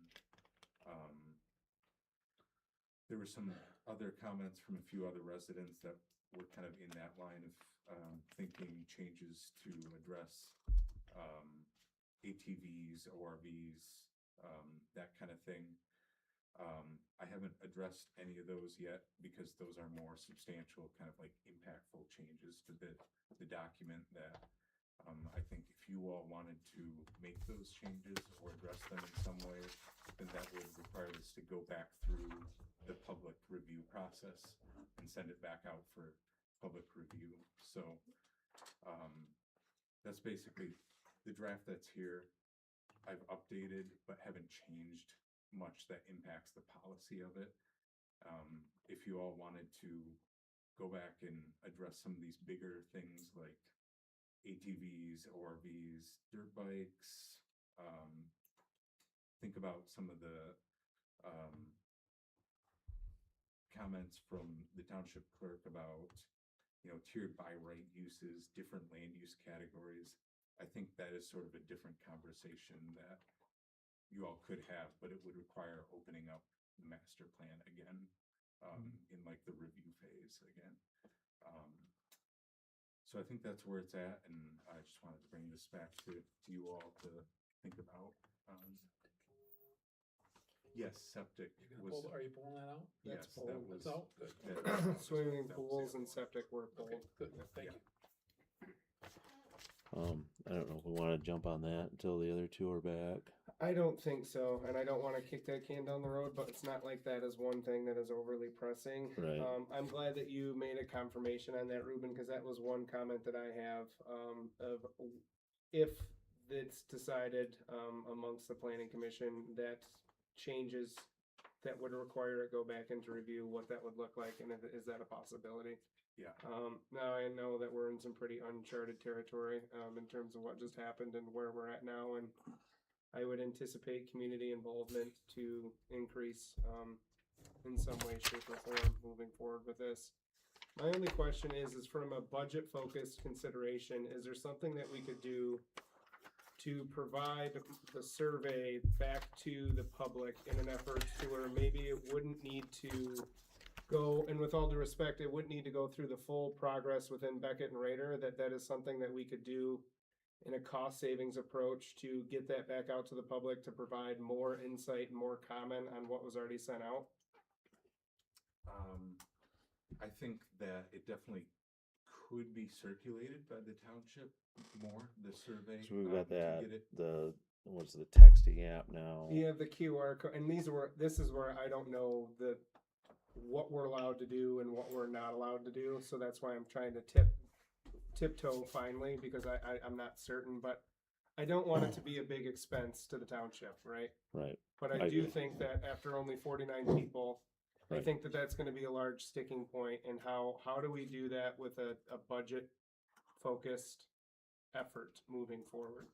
There were some other comments from a few other residents that were kind of in that line of thinking, changes to address ATVs, ORVs, that kind of thing. I haven't addressed any of those yet because those are more substantial, kind of like impactful changes to the document that I think if you all wanted to make those changes or address them in some way, then that would require us to go back through the public review process and send it back out for public review. So that's basically the draft that's here. I've updated but haven't changed much that impacts the policy of it. If you all wanted to go back and address some of these bigger things like ATVs, ORVs, dirt bikes, think about some of the comments from the township clerk about, tiered by right uses, different land use categories. I think that is sort of a different conversation that you all could have, but it would require opening up the master plan again, in like the review phase again. So I think that's where it's at, and I just wanted to bring this back to you all to think about. Yes, septic was. Are you pulling that out? Yes, That's that pulled. was. That's out? Good. Swimming that was pools it. and septic were Okay, pulled. good, thank Yeah. you. I don't know if we wanna jump on that until the other 2 are back. I don't think so, and I don't want to kick that can down the road, but it's not like that is one thing that is overly pressing. Right. I'm glad that you made a confirmation on that, Ruben, because that was one comment that I have, of if it's decided, amongst the planning commission that changes that would require it go back into review, what that would look like, and is that a possibility? Yeah. Now I know that we're in some pretty uncharted territory, in terms of what just happened and where we're at now, and I would anticipate community involvement to increase, in some way, shape, or form moving forward with this. My only question is from a budget focused consideration, is there something that we could do to provide the survey back to the public in an effort to where maybe it wouldn't need to go, and with all due respect, it wouldn't need to go through the full progress within Beckett and Rader, that is something that we could do in a cost savings approach to get that back out to the public to provide more insight and more comment on what was already sent out. I think that it definitely could be circulated by the township more, the survey. So we've got to that, get it. what's the texting app now? You have the QR code, and this is where I don't know what we're allowed to do and what we're not allowed to do, so that's why I'm trying to tiptoe finally, because I'm not certain, but I don't want it to be a big expense to the township, right? Right. But I I do agree. think that after only 49 people, I Right. think that that's gonna be a large sticking point, and how do we do that with a budget focused effort moving forward?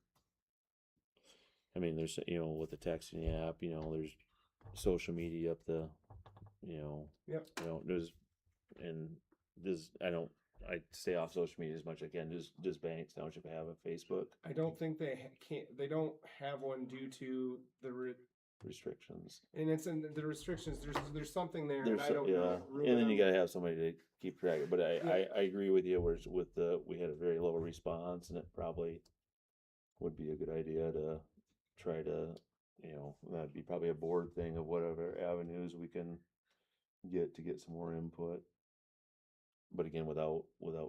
I mean, there's, with the texting app, there's social media up the, Yep. I stay off social media as much as I can. Does Banks Township have a Facebook I don't think they don't have one due to restrictions? and it's in the restrictions, there's something there, and There's I don't know. and then you gotta have somebody to keep track of it. But Yeah. I agree with you, whereas we had a very low response, and it probably would be a good idea to try to, that'd be probably a board thing of whatever avenues we can get some more input. But again, without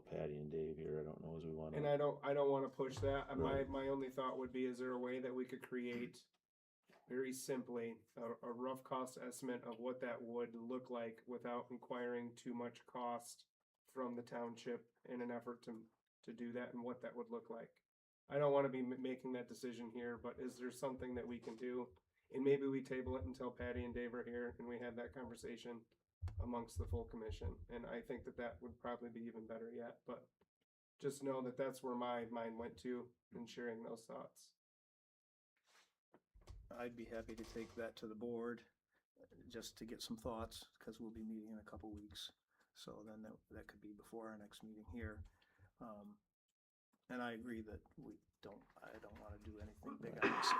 Patty and Dave here, I don't know as we want And to. I don't wanna push that, Right. my only thought would be, is there a way that we could create very simply a rough cost estimate of what that would look like without requiring too much cost from the township in an effort to do that, and what that would look like? I don't wanna be making that decision here, but is there something that we can do? And maybe we table it until Patty and Dave are here and we have that conversation amongst the full commission, and I think that would probably be even better yet, but just know that that's where my mind went to in sharing those thoughts. I'd be happy to take that to the board, just to get some thoughts, because we'll be meeting in a couple weeks. So then that could be before our next meeting here. And I agree that I don't wanna do anything big on this,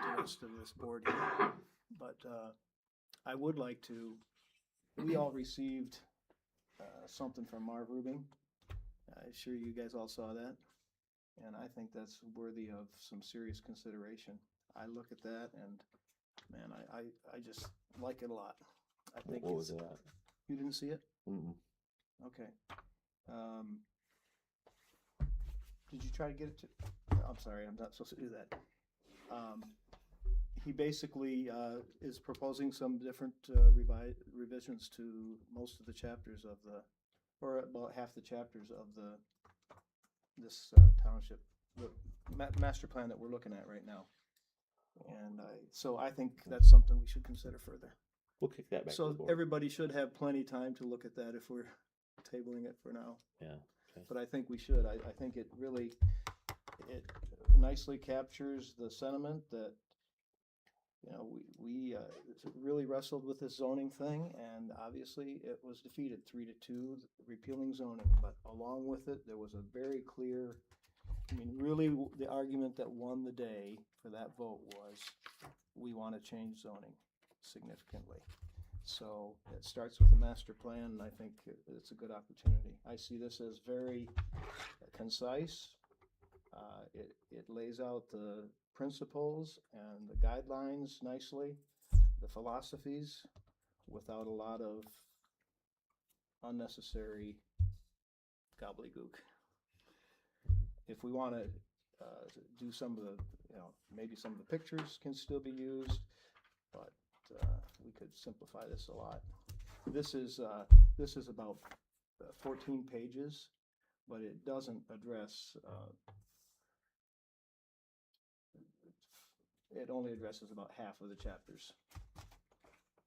the rest of this board here. But, I would like to, we all received, something from Marv Rubin. I'm sure you guys all saw that. And I think that's worthy of some serious consideration. I look at that and, man, I just like it a lot. I think What was that? You didn't see it? Mm-mm. Okay. Did you try to get it to, I'm sorry, I'm not supposed to do that. He basically, is proposing some different, revisions to most of the chapters of or about half the chapters of this township, the master plan that we're looking at right now. And so I think that's something we should consider further. We'll kick that back to the So board. everybody should have plenty of time to look at that if we're tabling it for now. Yeah. Okay. But I think we should. I think it nicely captures the sentiment that, we really wrestled with this zoning thing, and obviously it was defeated 3-2, repealing zoning. But along with it, there was a very clear, really the argument that won the day for that vote was, we want to change zoning significantly. So it starts with the master plan, and I think it's a good opportunity. I see this as very concise. It lays out the principles and the guidelines nicely, the philosophies, without a lot of unnecessary gobbledygook. If we want to do some of the, maybe some of the pictures can still be used, but we could simplify this a lot. This is about 14 pages, but it doesn't address, it only addresses about half of the chapters.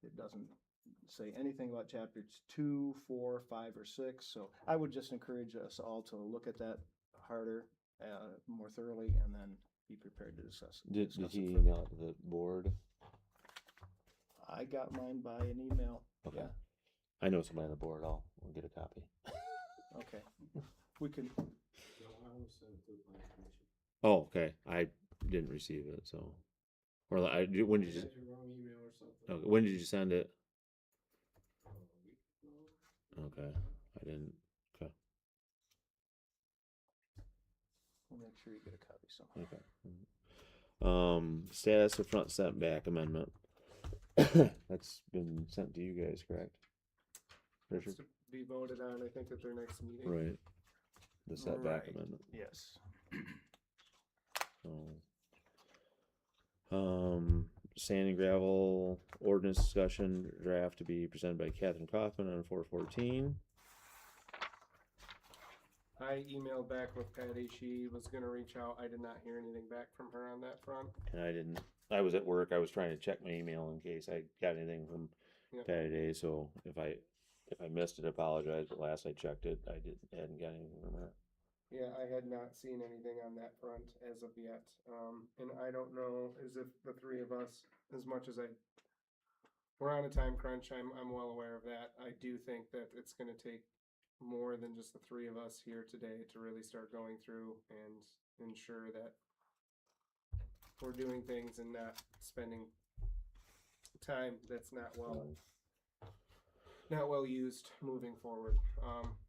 It doesn't say anything about chapters 2, 4, 5, or 6. So I would just encourage us all to look at that harder, more thoroughly, and then be prepared to discuss Did it he further. email it to the board? I got mine by an email. Okay. Yeah. I know somebody on the board. I'll get a copy. Okay. We can. No, I will send it to the plan commission. Oh, okay. I didn't receive it, so. Or when did you, Had your wrong email or something. okay, when did you send it? A week ago. Okay, I didn't, okay, We'll make sure you get a copy somehow. okay. Status of front setback amendment. That's been sent to you guys, correct? That's Richard? to be voted on, I think, at their next meeting. Right. The setback Right. amendment. Yes. So, sand and gravel ordinance discussion draft to be presented by Catherine Kaufman on 4/14. I emailed back with Patty, she was gonna reach out, I did not hear anything back from her on that front. And I didn't, I was at work, I was trying to check my email in case I got anything from Yep. Patty today, so if I missed it, I apologize, but last I checked it, hadn't got anything from her. Yeah, I had not seen anything on that front as of yet, and I don't know, as if the three of us, as much as we're on a time crunch, I'm well aware of that, I do think that it's gonna take more than just the three of us here today to really start going through and ensure that we're doing things and not spending time that's not well used moving forward.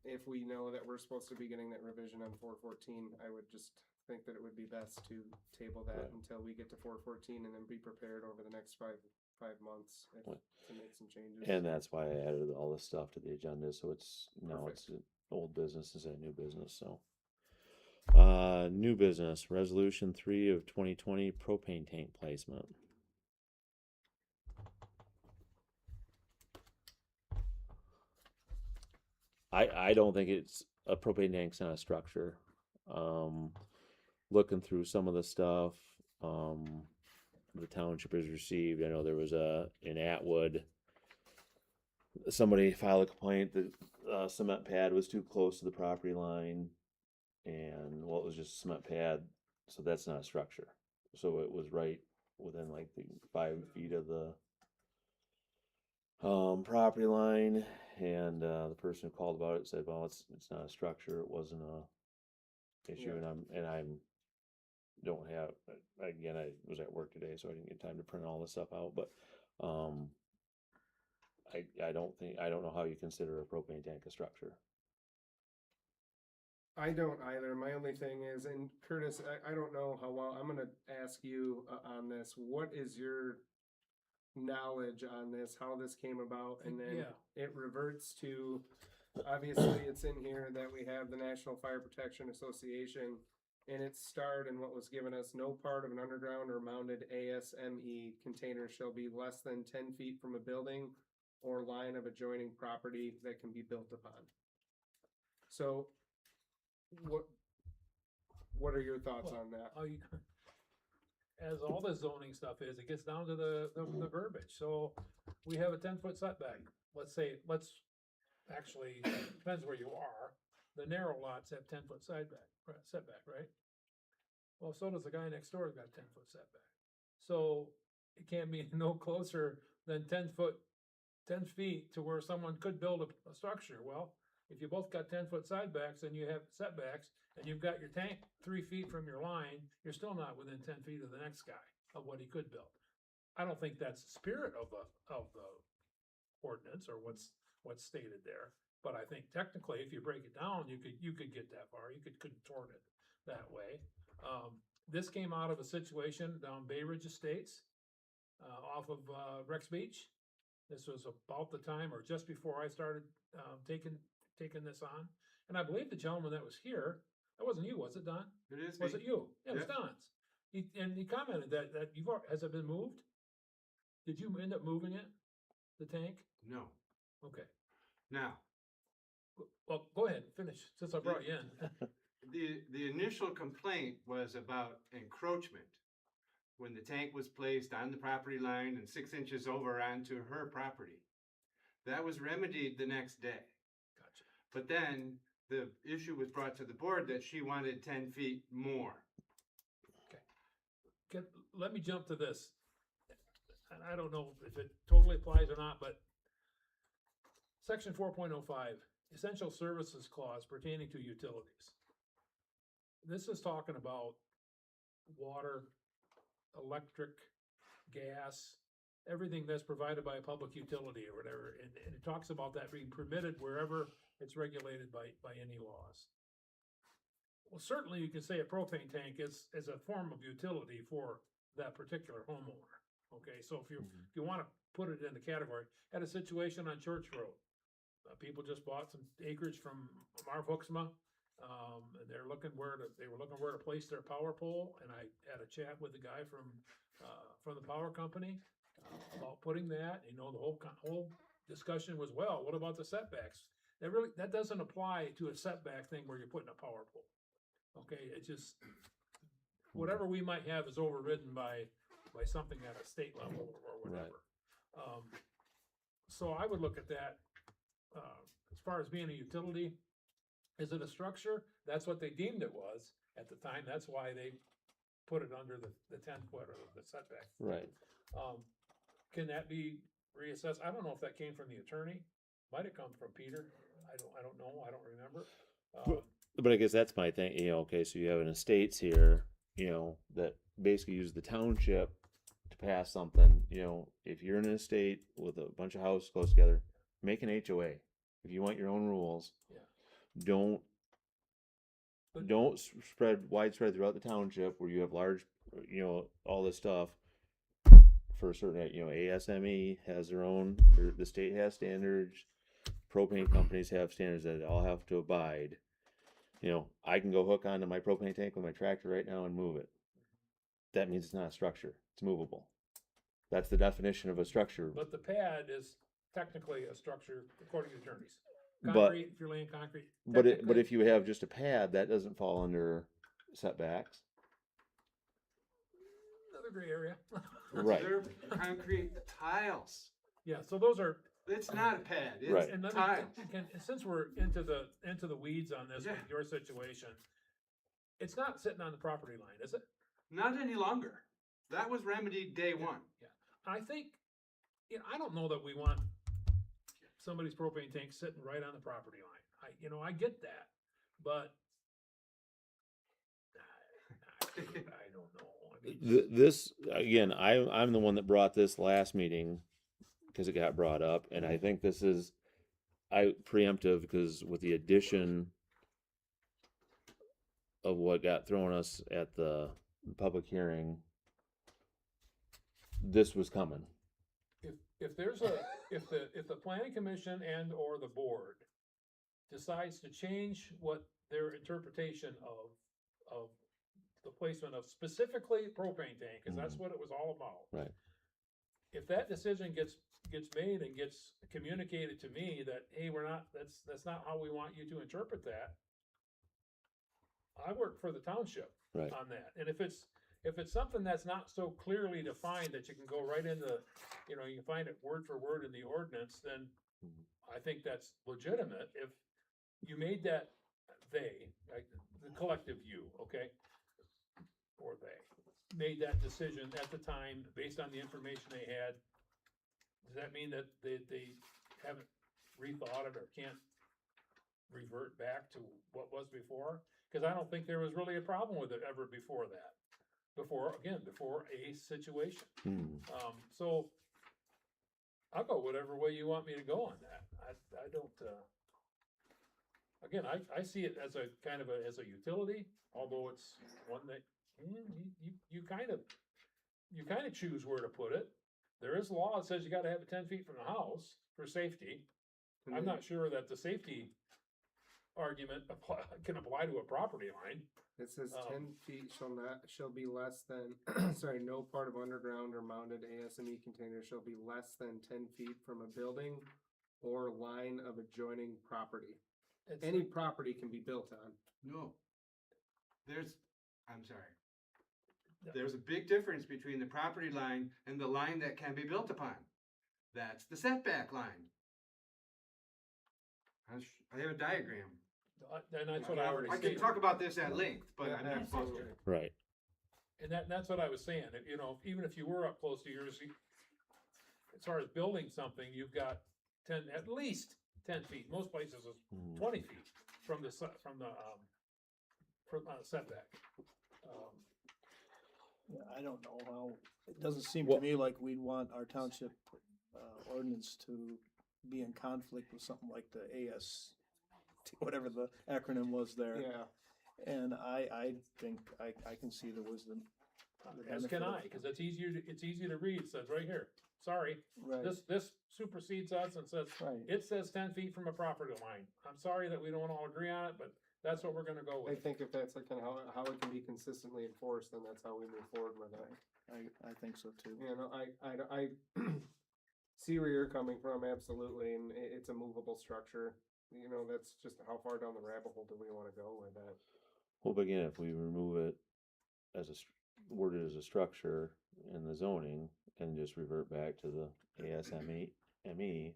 If we know that we're supposed to be getting that revision on 4/14, I would just think that it would be best to table that Right. until we get to 4/14 and then be prepared over the next five months to make some changes. And that's why I added all this stuff to the agenda, so it's, now it's old business instead of new business, so. New business, resolution 3 of 2020 propane tank placement. I don't think it's, a propane tank's not a structure. Looking through some of the stuff, the township has received, I know there was in Atwood, somebody filed a complaint that cement pad was too close to the property line, and well, it was just a cement pad, so that's not a structure. So it was right within like the 5 feet of the property line, and the person who called about it said, well, it's not a structure, it wasn't a issue, Yeah. and I'm don't have, again, I was at work today, so I didn't get time to print all this stuff out, but I don't know how you consider a propane tank a structure. I don't either. My only thing is, and Curtis, I don't know how well, I'm gonna ask you on this. What is your knowledge on this, how this came about? And then Yeah. it reverts to, obviously it's in here that we have the National Fire Protection Association, and it's starred in what was given us, no part of an underground or mounted ASME container shall be less than 10 feet from a building or line of adjoining property that can be built upon. So what are your thoughts Well, on that? As all the zoning stuff is, it gets down to the verbiage. So we have a 10-foot setback. Let's actually, depends where you are. The narrow lots have 10-foot setback, right? Well, so does the guy next door, got a 10-foot setback. So it can't be no closer than 10 feet to where someone could build a structure. Well, if you both got 10-foot setbacks and you have setbacks and you've got your tank 3 feet from your line, you're still not within 10 feet of the next guy of what he could build. I don't think that's the spirit of the ordinance or what's stated there. But I think technically, if you break it down, you could get that far. You could contort it that way. This came out of a situation down Bay Ridge Estates, off of Rex Beach. This was about the time or just before I started taking this on. And I believe the gentleman that was here, that wasn't you, was it, Don? It is Was me. it you? Yeah, it was Yeah. Don's. He commented that has it been moved? Did you end up moving it, the tank? No. Okay. Now, Well, go ahead, finish, since I brought you in. the initial complaint was about encroachment when the tank was placed on the property line and 6 inches over onto her property. That was remedied the next day. Gotcha. But then the issue was brought to the board that she wanted 10 feet more. Let me jump to this. And I don't know if it totally applies or not, but section 4.05, essential services clause pertaining to utilities. This is talking about water, electric, gas, everything that's provided by a public utility or whatever, and it talks about that being permitted wherever it's regulated by any laws. Well, certainly you can say a propane tank is a form of utility for that particular homeowner. Okay, so if you wanna put it in the category, had a situation on Church Road. People just bought some acreage from Marv Hooksma, and they were looking where to place their power pole, and I had a chat with the guy from the power company about putting that, the whole discussion was, well, what about the setbacks? That doesn't apply to a setback thing where you're putting a power pole. Okay, it's just, whatever we might have is overridden by something at a state level or whatever. So I would look at that, as far as being a utility, is it a structure? That's what they deemed it was at the time, that's why they put it under the 10-foot or the setback. Right. Can that be reassessed? I don't know if that came from the attorney, might have come from Peter, I don't know, I don't remember. But I guess that's my thing, okay, so you have an estates here, that basically use the township to pass something, if you're in an estate with a bunch of houses close together, make an HOA. If you want your own rules, don't widespread throughout the township where you have large, all this stuff for a certain, ASME has their own, or the state has standards, propane companies have standards that they all have to abide. I can go hook onto my propane tank with my tractor right now and move it. That means it's not a structure. It's movable. That's the definition of a structure. But the pad is technically a structure according to attorneys. But- Concrete, if you're laying concrete. But technically- if you have just a pad, that doesn't fall under setbacks. Another gray area. Right. They're concrete tiles. Yeah, so those are, It's not a pad, Right. it's and let tiles. me, since we're into the weeds on this with Yeah. your situation, it's not sitting on the property line, is it? Not any longer. That was remedied day one. I think, I don't know that we want somebody's propane tank sitting right on the property line. I get that, but I don't know. I mean, This again, I'm the one that brought this last meeting because it got brought up, and I think this is preemptive because with the addition of what got thrown us at the public hearing, this was coming. if there's if the planning commission and or the board decides to change what their interpretation of the placement of specifically propane tank, because that's what it was all about. Right. If that decision gets made and gets communicated to me that, hey, that's not how we want you to interpret that, I work for the township Right. on that. And if it's something that's not so clearly defined that you can go right into, you can find it word for word in the ordinance, then I think that's legitimate. If you made that the collective you, okay, or they made that decision at the time based on the information they had, does that mean that they haven't rethought it or can't revert back to what was before? Because I don't think there was really a problem with it ever before that. Before a situation. So I'll go whatever way you want me to go on that. I don't, again, I see it as a kind of as a utility, although it's one that you kind of choose where to put it. There is law that says you gotta have it 10 feet from the house for safety. I'm not sure that the safety argument can apply to a property line. It says 10 feet shall be less than, sorry, no part of underground or mounted ASME container shall be less than 10 feet from a building or line of adjoining property. Any property can be built on. No. I'm sorry. There's a big difference between the property line and the line that can be built upon. That's the setback line. I have a diagram. And that's what I already I stated. can talk about this at length, but I'm not supposed to. Right. And that's what I was saying, even if you were up close to yours, as far as building something, you've got at least 10 feet, most places is 20 feet from the setback. I don't know how, it doesn't seem to Well- me like we'd want our township, ordinance to be in conflict with something like the AS, whatever the acronym was there. Yeah, And I think I can see the wisdom. the As can benefit I, of- cause it's easy to read, it says right here, sorry, Right, this supersedes us and says, right. it says 10 feet from a property line. I'm sorry that we don't all agree on it, but that's what we're gonna go I with. think if that's like kind of how it can be consistently enforced, then that's how we move forward with it. I think so too. You know, I see where you're coming from, absolutely, and it's a movable structure. You know, that's just how far down the rabbit hole do we wanna go with that? Well, but again, if we remove it as worded as a structure in the zoning and just revert back to the ASME, ME,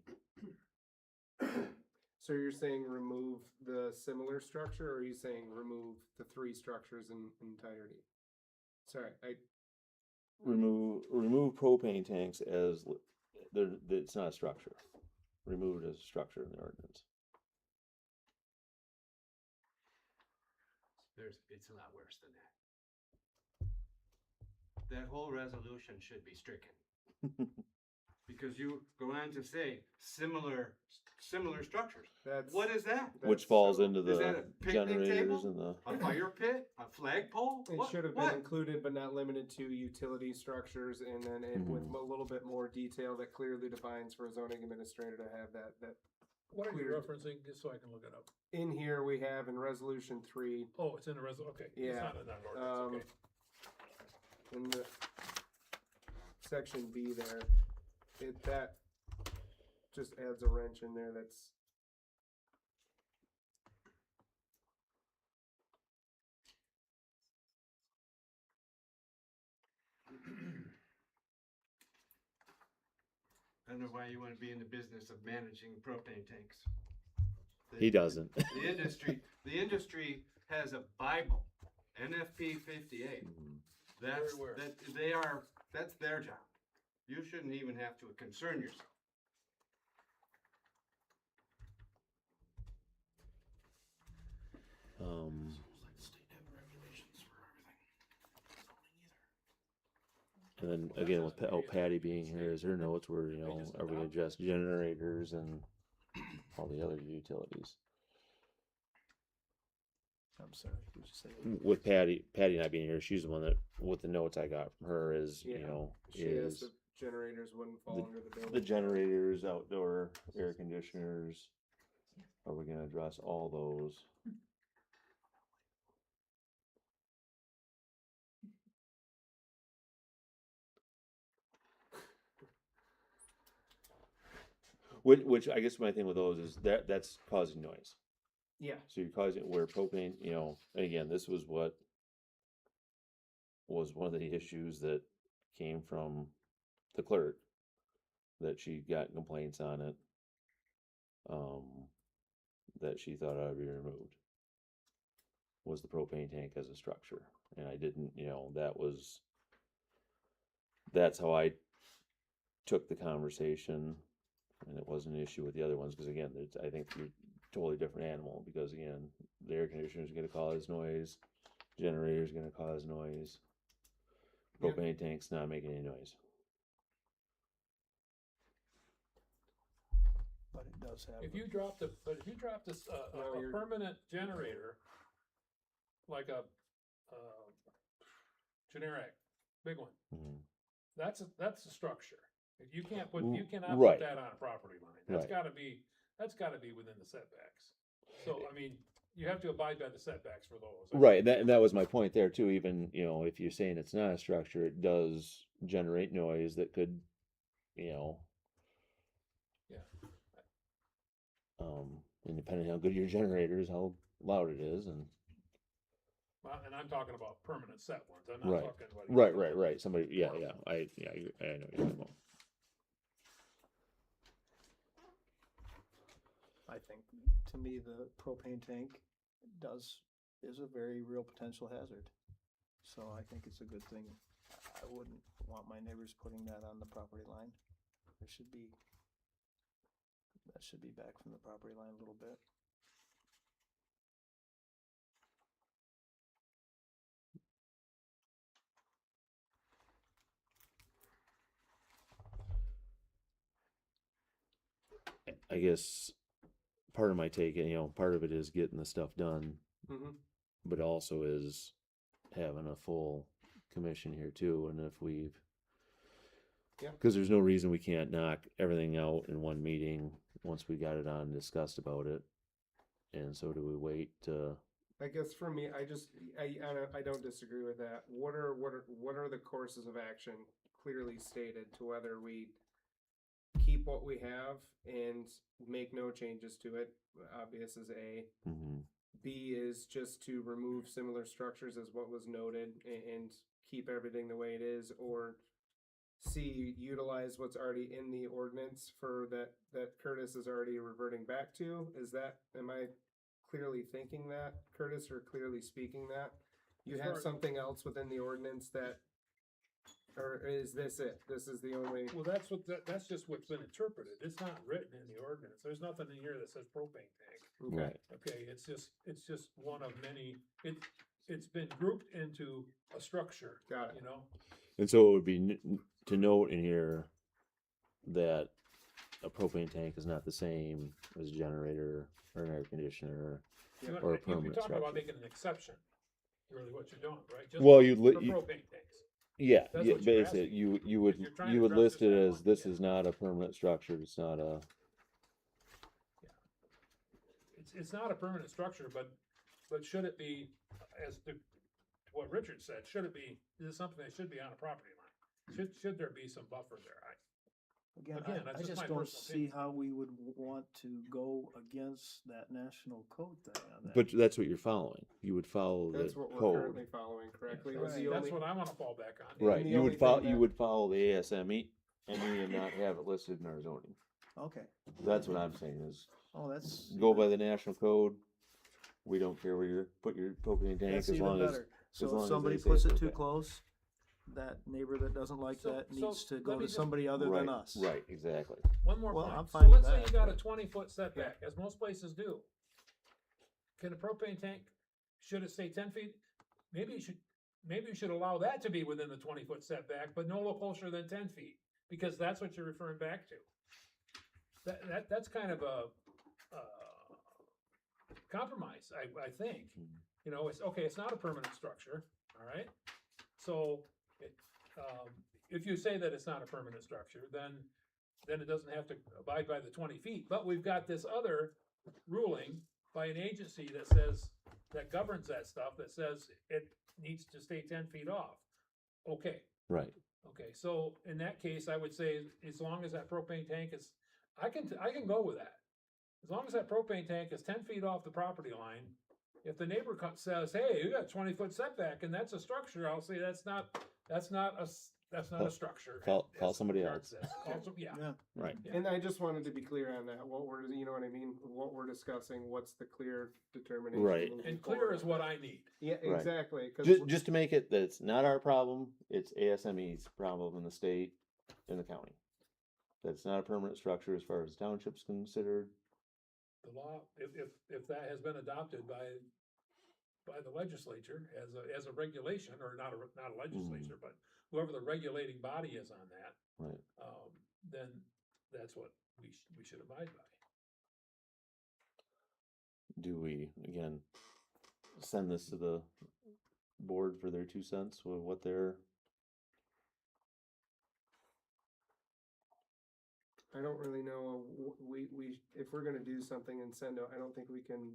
So you're saying remove the similar structure, or are you saying remove the three structures in entirety? Sorry, remove propane tanks as, it's not a structure. Remove it as a structure in the ordinance. It's a lot worse than that. That whole resolution should be stricken. Because you go on to say similar structures. that's. What is that? Which that's falls so- into Is that the a picnic generators table? and the, A fire pit? A flagpole? It What- should have been what? included, but not limited to utility structures, and then it with Mhm. a little bit more detail that clearly defines for a zoning administrator to have that. What are you clear. referencing, just so I can look it up? In here, we have in resolution 3, Oh, it's in the okay, it's Yeah, not in that ordinance, okay. in the section B there, that just adds a wrench in there that's. I don't know why you wanna be in the business of managing propane tanks. he doesn't. The industry has a Bible, NFP 58. Mhm. That's, Very that's their job. You shouldn't even have to concern yourself. And then again with Patty being here, is her notes where, you know, are we adjust generators and all the other utilities? I'm sorry, who'd you say? With Patty not being here, she's the one that, with the notes I got from her is, you Yeah, know, She has is the generators wouldn't fall under the building. the generators, outdoor air conditioners. Are we gonna address all those? Which I guess my thing with those is that's causing noise. Yeah, So you're causing where propane, you know, and again, this was what was one of the issues that came from the clerk, that she got complaints on it, that she thought ought to be removed, was the propane tank as a structure. And I didn't, you know, that's how I took the conversation, and it wasn't an issue with the other ones, because again, I think you're totally different animal, because again, the air conditioner is gonna cause noise, generator's gonna cause noise, Yeah. propane tank's not making any noise. But it does have. If you dropped this, No, a you're- permanent generator, like a, generic, big one, Mhm. that's a structure. You cannot Right. put that on a property line. That's Right. gotta be within the setbacks. So, I mean, you have to abide by the setbacks for those. Right, that was my point there too. Even, you know, if you're saying it's not a structure, it does generate noise that could, you know. Yeah. And depending how good your generator is, how loud it is, and Well, and I'm talking about permanent set ones. I'm Right. not talking about. right. Somebody, yeah, I know what you're talking about. I think, to me, the propane tank is a very real potential hazard. So I think it's a good thing. I wouldn't want my neighbors putting that on the property line. That should be back from the property line a little bit. I guess part of my take, part of it is getting the stuff done, Mm-hmm. but also is having a full commission here too. And if we've, Yeah. because there's no reason we can't knock everything out in one meeting once we got it on and discussed about it. And so do we wait to, I guess for me, I don't disagree with that. What are the courses of action clearly stated to whether we keep what we have and make no changes to it? Obvious is A. mhm. B is just to remove similar structures as what was noted and keep everything the way it is, or C, utilize what's already in the ordinance for that Curtis is already reverting back to? Am I clearly thinking that, Curtis, or clearly speaking that? You have something else within the ordinance that, or is this it? This is the only, Well, that's just what's been interpreted. It's not written in the ordinance. There's nothing in here that says propane tank. okay, Right. Okay, it's just one of many, it's been grouped into a structure, got it. you know? And so it would be to note in here that a propane tank is not the same as a generator or an air conditioner. You're Or a permanent talking structure. about making an exception, really what you're doing, right? Just Well, for propane tanks. Yeah, That's yeah, what you're basically, asking. you You're would trying you to would address list just it that as one, this yeah. is not a permanent structure. It's not a It's not a permanent structure, but should it be, as to what Richard said, is it something that should be on a property line? Should there be some buffer there? Again, Again, I that's just just my don't personal see opinion. how we would want to go against that national code thing on that. but that's what you're following. You would follow That's the what we're code. currently following correctly. Was Right. the That's only, what I wanna fall back on. Right. the You only would follow thing you that- would follow the ASME and not have it listed in our zoning. Okay, That's what I'm saying is oh, that's. go by the national code. We don't care where you put your propane tank That's as even long as better. as So long if as somebody they say puts it's it too okay. close, that neighbor that doesn't like So- that so needs to let go me to just- somebody other right, than us. Right, exactly. One more Well, point. I'm So fine with let's say that, you got a but- 20-foot setback, as most places do. Can a propane tank, should it stay 10 feet? Maybe you should allow that to be within the 20-foot setback, but no closer than 10 feet, because that's what you're referring back to. That's kind of a compromise, I think. Mhm. You know, it's okay, it's not a permanent structure, all right? So, if you say that it's not a permanent structure, then it doesn't have to abide by the 20 feet. But we've got this other ruling by an agency that governs that stuff, that says it needs to stay 10 feet off. Okay, Right. okay, so in that case, I would say as long as that propane tank is, I can go with that. As long as that propane tank is 10 feet off the property line, if the neighbor says, hey, you got a 20-foot setback and that's a structure, I'll say that's not a structure. Call as somebody regards else. this. Yeah. Yeah, Right. Yeah. and I just wanted to be clear on that, you know what I mean? What we're discussing, what's the clear determination? Right. moving And clear forward is on what that? I need. Yeah, Right. exactly. 'Cause Just to make it that it's not our problem, it's ASME's problem in the state and the county. That it's not a permanent structure as far as the township's considered. The law, if that has been adopted by the legislature as a regulation, or not a legislature, but whoever the regulating body is on that, Right. then that's what we should abide by. Do we again send this to the board for their 2 cents with what they're I don't really know, if we're gonna do something and send out, I don't think we can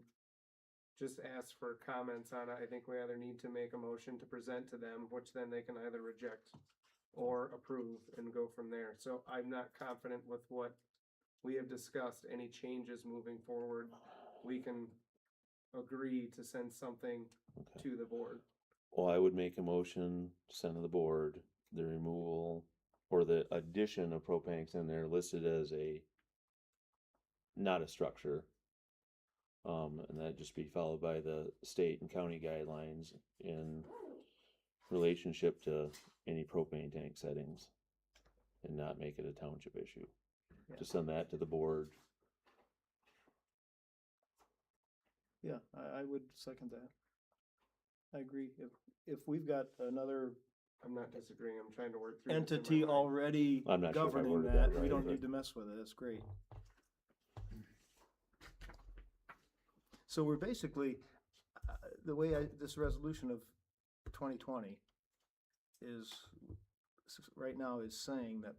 just ask for comments on it. I think we either need to make a motion to present to them, which then they can either reject or approve and go from there. So I'm not confident with what we have discussed, any changes moving forward. We can agree to send something okay. to the board. Well, I would make a motion to send to the board the removal or the addition of propanks in there listed as not a structure. And that just be followed by the state and county guidelines in relationship to any propane tank settings and not make it a township issue. Yeah. To send that to the board. yeah, I would second that. I agree. If we've got another I'm not disagreeing, I'm trying to work through this in my entity mind. already I'm not sure if I governing worded that, that we right, don't but- need to mess with it. That's great. So we're basically, the way this resolution of 2020 is, right now is saying that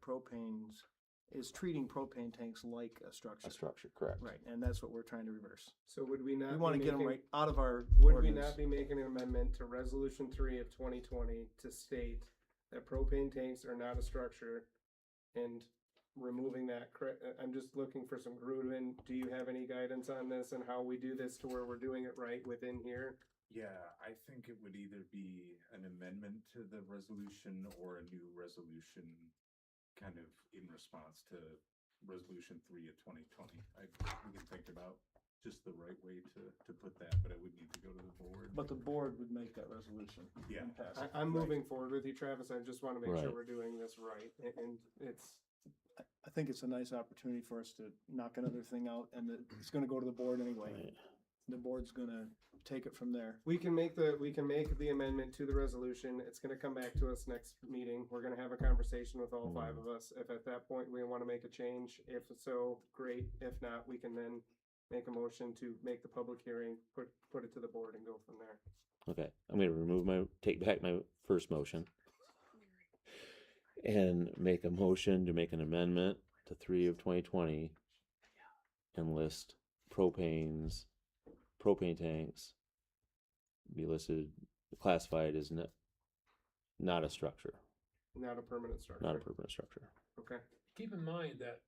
is treating propane tanks like a structure. A structure, correct. Right, and that's what we're trying to reverse. So would we not? We want to be get them making- right out of our Would we ordinance. not be making an amendment to resolution 3 of 2020 to state that propane tanks are not a structure and removing that? I'm just looking for some Grudem. Do you have any guidance on this and how we do this to where we're doing it right within here? Yeah, I think it would either be an amendment to the resolution or a new resolution kind of in response to resolution 3 of 2020. We can think about just the right way to put that, but it would need to go to the board. But the board would make that resolution. Yeah. and pass it. I'm moving forward with you, Travis. I just want to make sure Right. we're doing this right. And it's, I think it's a nice opportunity for us to knock another thing out, and it's gonna go to the board anyway. Right. The board's gonna take it from there. we can make the amendment to the resolution. It's gonna come back to us next meeting. We're gonna have a conversation with all 5 of us. If at that point we want to make a change, if so, great. If not, we can then make a motion to make the public hearing, put it to the board and go from there. Okay, I'm gonna take back my first motion. And make a motion to make an amendment to 3 of 2020. And list propane tanks. Be listed, classified as not a structure, Not a permanent structure. not a permanent structure. Okay. Keep in mind that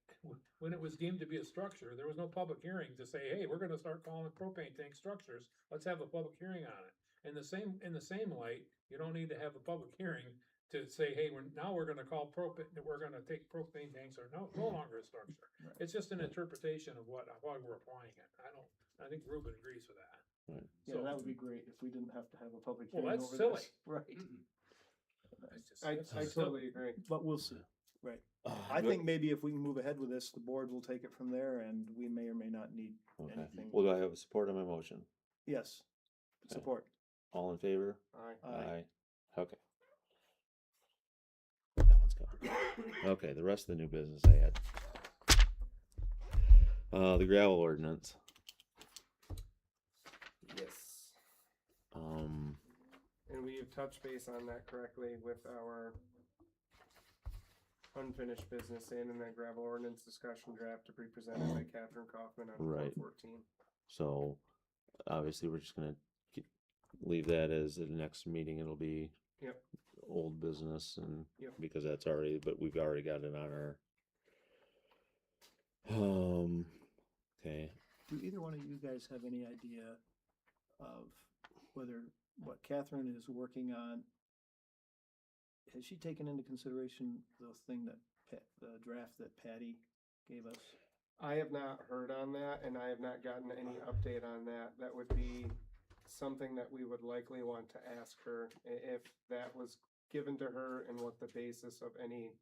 when it was deemed to be a structure, there was no public hearing to say, hey, we're gonna start calling propane tank structures. Let's have a public hearing on it. In the same light, you don't need to have a public hearing to say, hey, we're gonna call we're gonna take propane tanks are no longer a structure. Right. It's just an interpretation of why we're applying it. I think Ruben agrees with that. Right. Yeah, So- that would be great if we didn't have to have a public Well, hearing that's over this. silly. Right, It's just- I it's just totally agree. but we'll see. Right. I think maybe if we can move ahead with this, the board will take it from there, and we may or may not need Okay, anything. well, do I have support on my motion? Yes, Okay. support. All in favor? Aye. Aye. Okay. That one's gone. Okay, the rest of the new business I had. The gravel ordinance. Yes. Um, And we have touched base on that correctly with our unfinished business and that gravel ordinance discussion draft to be presented by Catherine Kaufman on Right. 414. so obviously we're just gonna leave that as the next meeting. It'll be Yep. old business and Yep. because that's already, but we've already got it on our. Okay. Do either one of you guys have any idea of whether what Catherine is working on, has she taken into consideration the thing that the draft that Patty gave us? I have not heard on that, and I have not gotten any update on that. That would be something that we would likely want to ask her if that was given to her and what the basis of any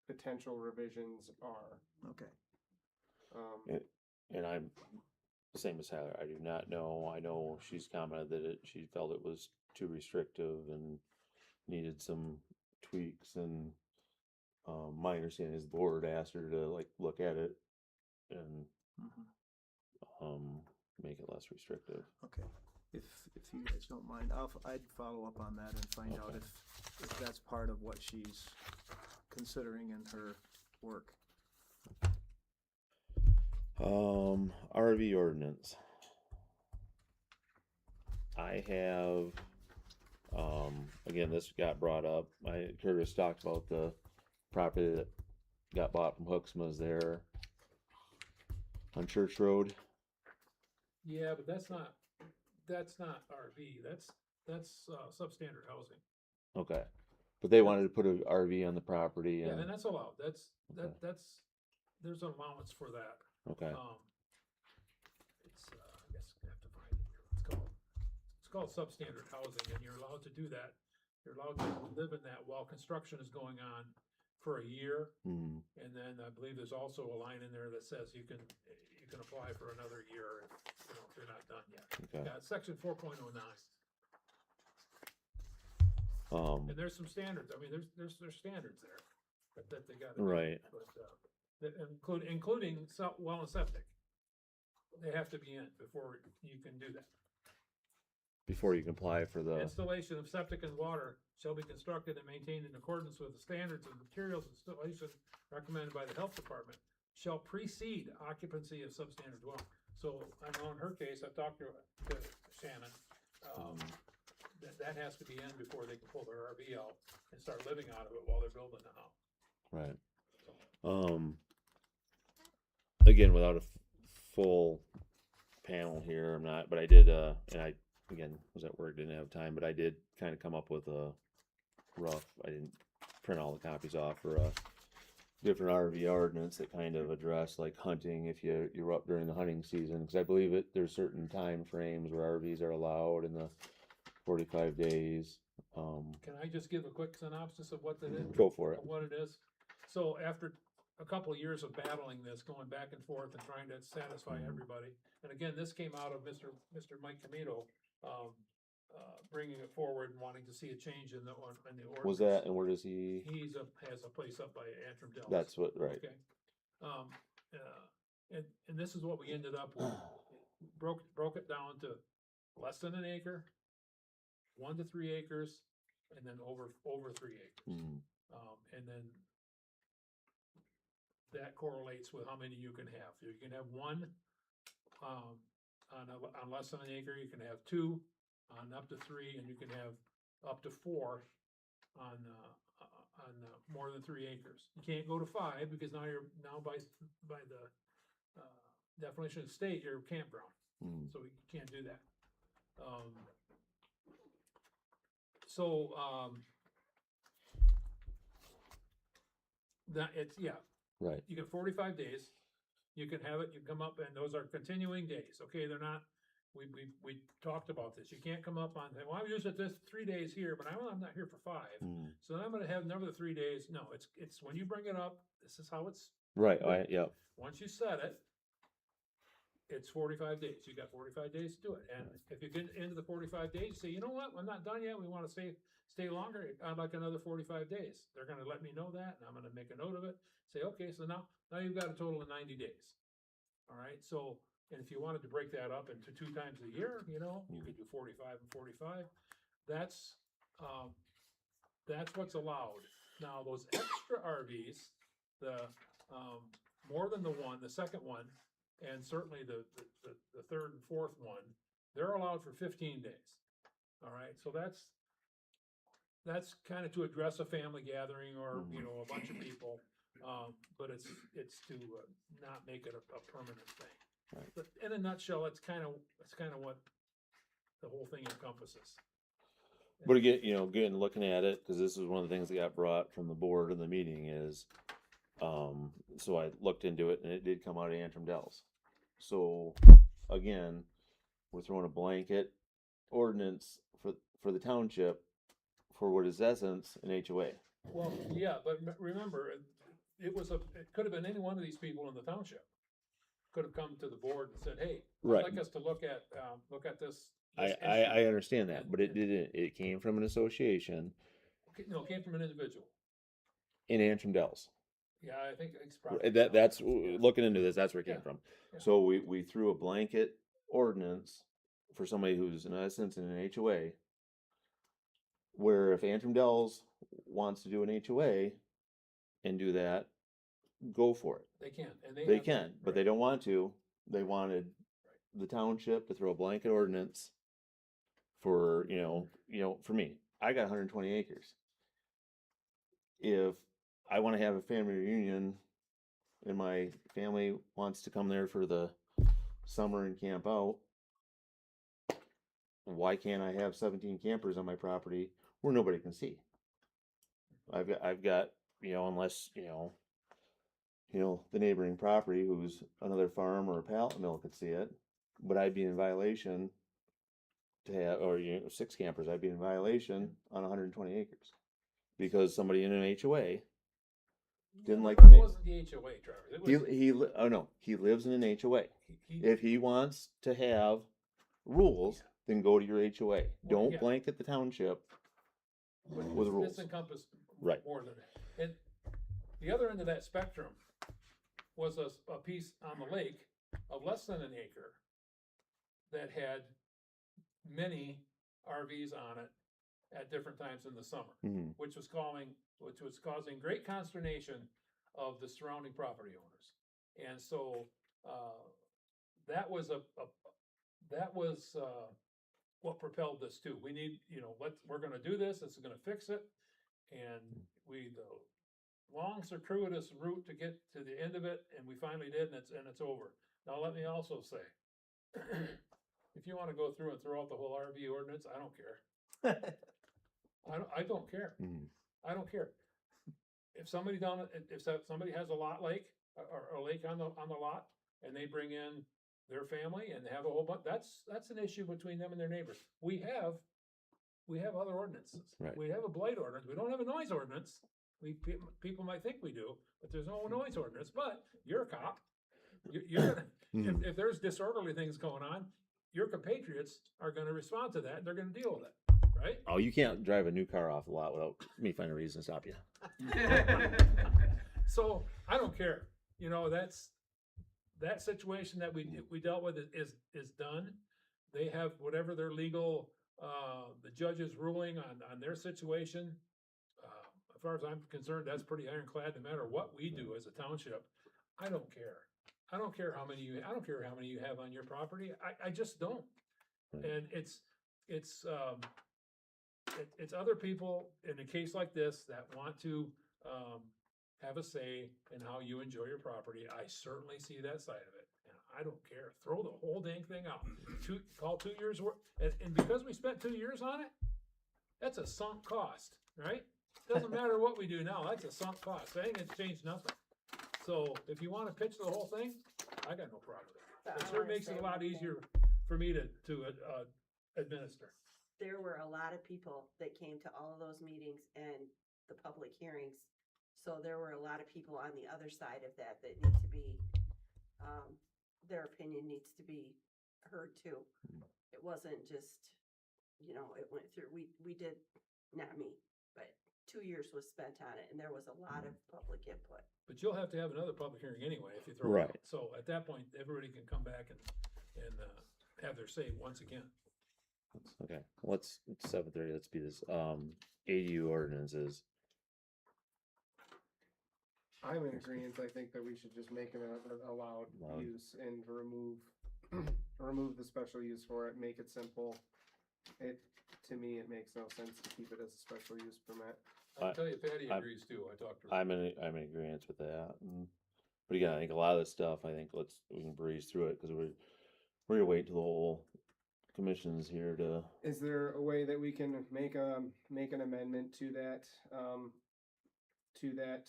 potential revisions are. Okay. And I'm same as Heather. I do not know. I know she's commented that she felt it was too restrictive and needed some tweaks. And my understanding is the board asked her to look at it and make it less restrictive. Okay. If you guys don't mind, I'd follow up on that and find out if that's part of what she's considering in her work. RV ordinance. I have, again, this got brought up. Curtis talked about the property that got bought from Hooksma's there on Church Road. Yeah, but that's not RV, that's substandard housing. Okay. But they wanted to put an RV on the property Yeah, and, and that's allowed, Okay. there's an allowance for that. okay, It's, I guess I have to find it here, it's called substandard housing, and you're allowed to do that. You're allowed to live in that while construction is going on for a year, hmm, and then I believe there's also a line in there that says you can apply for another year if you're not done yet. okay. Yeah, it's section 4.09, and there's some standards, I mean, there's standards there that they got. Right. But, including well and septic. they have to be in before you can do that. Before you can apply for the, Installation of septic and water shall be constructed and maintained in accordance with the standards and materials installation recommended by the health department, shall precede occupancy of substandard dwelling. So I know in her case, I've talked to Shannon, that has to be in before they can pull their RV out and start living out of it while they're building the house. right. Again, without a full panel here, I'm not, but I did, and I, again, was at work, didn't have time, but I did kind of come up with a rough, I didn't print all the copies off for a different RV ordinance that kind of address like hunting if you're up during the hunting season, because I believe there's certain time frames where RVs are allowed in the 45 days. Can I just give a quick synopsis of what that is? Go for it. Of what it is? So after a couple of years of battling this, going back and forth and trying to satisfy everybody, and again, this came out of Mr. Mike Comito, bringing it forward and wanting to see a change in the ordinance. Was that, and where does he? Has a place up by Antrim Dells. That's what, right. Okay. And this is what we ended up with. Broke it down to less than an acre, 1 to 3 acres, and then over 3 acres. And then that correlates with how many you can have. You can have 1 on less than an acre. You can have 2 on up to 3, and you can have up to 4 on more than 3 acres. You can't go to 5 because now by the definition of state, you're a campground. So we can't do that. That it's, yeah. Right. You get 45 days. You can have it, you come up, and those are continuing days. Okay, they're not, we talked about this. You can't come up on, well, I'm using this 3 days here, but I'm not here for 5. So I'm gonna have another 3 days. No, it's when you bring it up, this is how it's. Right, yeah. Once you set it, it's 45 days. You got 45 days to do it. And if you get into the 45 days, you say, you know what, I'm not done yet. We want to stay longer. I'd like another 45 days. They're going to let me know that, and I'm going to make a note of it. Say, okay, so now you've got a total of 90 days. All right. So, and if you wanted to break that up into 2 times a year, you could do 45 and 45. That's what's allowed. Now, those extra RVs, the more than the one, the second one, and certainly the third and fourth one, they're allowed for 15 days. All right, so that's kind of to address a family gathering or a bunch of people, but it's to not make it a permanent thing. Right. But in a nutshell, it's kind of what the whole thing encompasses. But again, looking at it, because this is one of the things that got brought from the board in the meeting is, so I looked into it and it did come out of Antrim Dells. So again, we're throwing a blanket ordinance for the township for what is essence an HOA. Well, yeah, but remember, it could have been any one of these people in the township. Could have come to the board and said, hey, Right. I'd like us to look at this. I understand that, but it didn't. It came from an association. No, it came from an individual. In Antrim Dells. Yeah, I think it's probably. That's looking into this. That's where it came from. Yeah. So we threw a blanket ordinance for somebody who's in essence in an HOA. Where if Antrim Dells wants to do an HOA and do that, go for it. They can, and They can, but they don't want to. They wanted the township to throw a blanket ordinance for for me. I got 120 acres. If I want to have a family reunion and my family wants to come there for the summer and camp out, why can't I have 17 campers on my property where nobody can see? I've got unless the neighboring property who's another farm or a pallet mill could see it, but I'd be in violation to have, or 6 campers, I'd be in violation on 120 acres because somebody in an HOA didn't like the It name. wasn't the HOA, Trevor. He lives in an HOA. If he wants to have rules, then go to your HOA. Don't blanket the township with rules. This encompassed Right. more than that. And the other end of that spectrum was a piece on the lake of less than an acre that had many RVs on it at different times in the summer, Mhm. which was causing great consternation of the surrounding property owners. And so, that was what propelled this too. We need, we're gonna do this, this is gonna fix it. And the long circuitous route to get to the end of it, and we finally did, and it's over. Now, let me also say, if you wanna go through and throw out the whole RV ordinance, I don't care. I don't care. Mhm. I don't care. If somebody somebody has a lot lake, or a lake on the lot, and they bring in their family and have a whole bunch, that's an issue between them and their neighbors. We have other ordinances. Right. We have a blight ordinance. We don't have a noise ordinance. People might think we do, but there's no noise ordinance. But you're a cop. You're gonna, Mhm. if there's disorderly things going on, your compatriots are gonna respond to that, and they're gonna deal with it, right? Oh, you can't drive a new car off the lot without me finding a reason to stop you. So I don't care. That situation that we dealt with is done. They have whatever their legal, the judge's ruling on their situation. As far as I'm concerned, that's pretty ironclad, no matter what we do as a township. I don't care. I don't care how many you have on your property. I just don't. Right. And it's other people in a case like this that want to, have a say in how you enjoy your property. I certainly see that side of it, and I don't care. Throw the whole dang thing out. Call 2 years worth, and because we spent 2 years on it, that's a sunk cost, right? Doesn't matter what we do now, that's a sunk cost. I ain't gonna change nothing. So if you wanna pitch the whole thing, I got no problem with it. But It I sure wanna makes it say a lot one thing. easier for me to administer. There were a lot of people that came to all of those meetings and the public hearings. So there were a lot of people on the other side of that need to be, their opinion needs to be heard too. It wasn't just, it went through, we did, not me, but 2 years was spent on it and there was a lot of public input. But you'll have to have another public hearing anyway if you throw it out. Right. So at that point, everybody can come back and have their say once again. Okay, it's 7:30, let's be this, ADU ordinances. I'm in agreement. I think that we should just make it allowed Allowed. use and remove the special use for it, make it simple. To me, it makes no sense to keep it as a special use permit. I'll tell you, Patty I'm- agrees too. I talked to her. I'm in agreement with that. But again, I think a lot of this stuff, I think we can breeze through it, cause we're gonna wait till the whole commission's here to, Is there a way that we can make an amendment to that,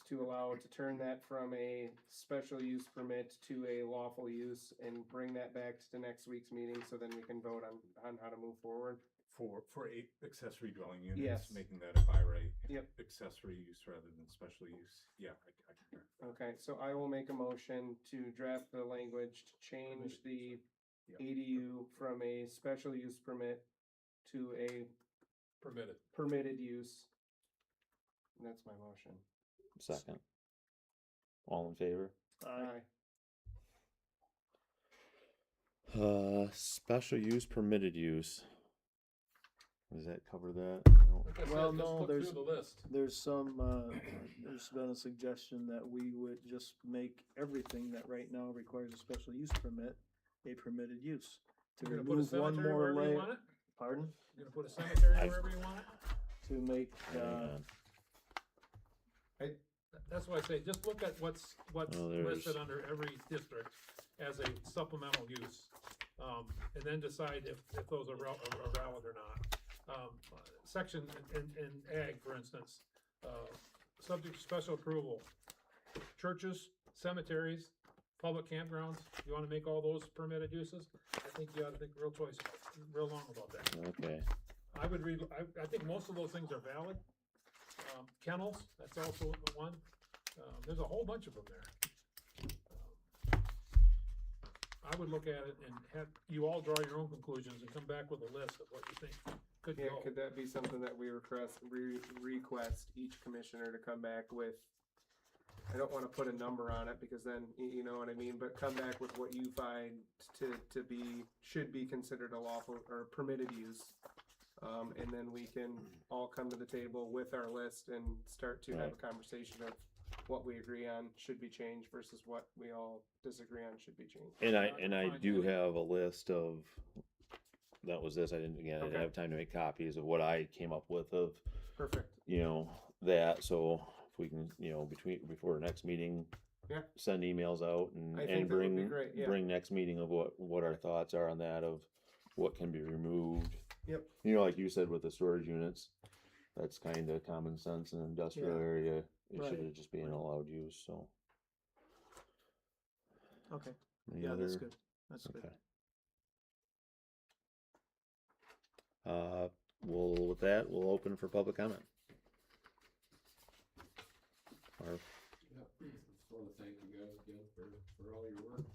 to allow it to turn that from a special use permit to a lawful use and bring that back to the next week's meeting so then we can vote on how to move forward? For accessory dwelling units, Yes. making that a by right. Yep. Accessory use rather than special use. Yeah, I concur. Okay, so I will make a motion to draft the language to change the Yep. ADU from a special use permit to a Permitted. permitted use. And that's my motion. second. All in favor? Aye. Special use, permitted use. Does that cover that? Like I said, Well, just no, look there's- through the list. There's some, there's been a suggestion that we would just make everything that right now requires a special use permit a permitted use. To You're gonna put a remove one cemetery more wherever you layer, want it? pardon, You're gonna put a cemetery I- wherever you want it? to make, Hang on. That's why I say, just look at what's Oh, there's- listed under every district as a supplemental use. And then decide if those are valid or not. Section in ag, for instance, subject to special approval. Churches, cemeteries, public campgrounds, you wanna make all those permitted uses? I think you ought to think real long about that. Okay, I think most of those things are valid. Kennels, that's also one. There's a whole bunch of them there. I would look at it and have you all draw your own conclusions and come back with a list of what you think could Yeah, go. could that be something that we request each commissioner to come back with I don't wanna put a number on it because then, you know what I mean, but come back with what you find to be, should be considered a lawful or permitted use. And then we can all come to the table with our list and start to have a conversation of what we agree on should be changed versus what we all disagree on should be changed. And I do have a list of, that was this, I didn't Okay. have time to make copies of what I came up with of, Perfect. you know, that, so if we can, you know, before the next meeting. Yeah. Send emails out and, I think and that would be bring, great, yeah. bring next meeting of what our thoughts are on that, of what can be removed. Yep. You know, like you said with the storage units, that's kinda common sense in an industrial Yeah. area, it Right. should just be an allowed use, so. Okay, Any yeah, that's other- good, that's good. Okay. With that, we'll open for public comment. Or, Yeah, just wanna thank you guys again for all your work.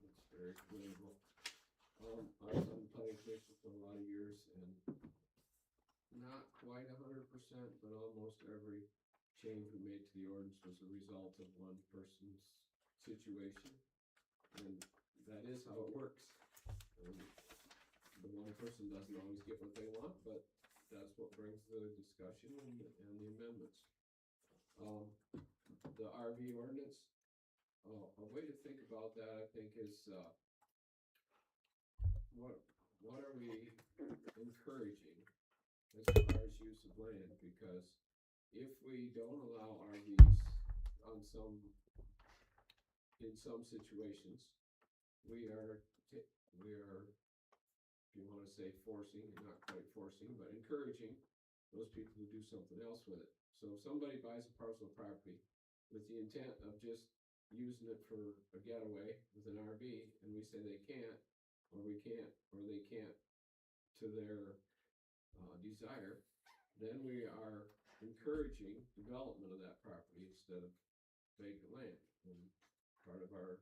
It's very commendable. I was on the planning commission for a lot of years and not quite 100%, but almost every change we made to the ordinance was a result of one person's situation. And that is how it works. And the one person doesn't always get what they want, but that's what brings the discussion and the amendments. The RV ordinance, a way to think about that, I think, is, what are we encouraging as far as use of land? Because if we don't allow RVs in some situations, we are, if you wanna say forcing, not quite forcing, but encouraging those people to do something else with it. So if somebody buys a parcel of property with the intent of just using it for a getaway with an RV, and we say they can't, or they can't to their desire, then we are encouraging development of that property instead of vacant land. And part of our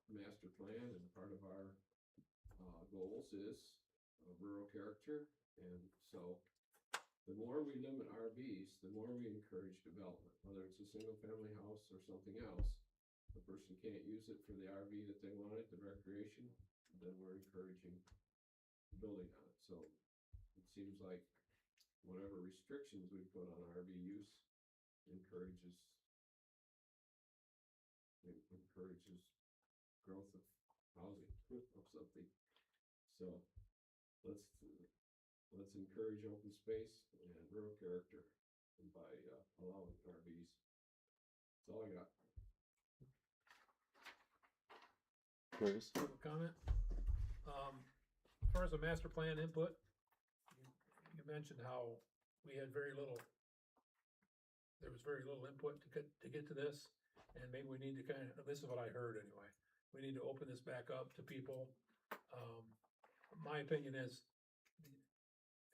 master plan and part of our goals is a rural character, and so the more we limit RVs, the more we encourage development, whether it's a single family house or something else. The person can't use it for the RV that they wanted, the recreation, then we're encouraging building on it. So it seems like whatever restrictions we put on RV use encourages growth of housing of something. So let's encourage open space and rural character by allowing RVs. That's all I got. Curtis? Public comment? As far as the master plan input, you mentioned how we had there was very little input to get to this, and maybe we need to this is what I heard anyway, we need to open this back up to people. My opinion is,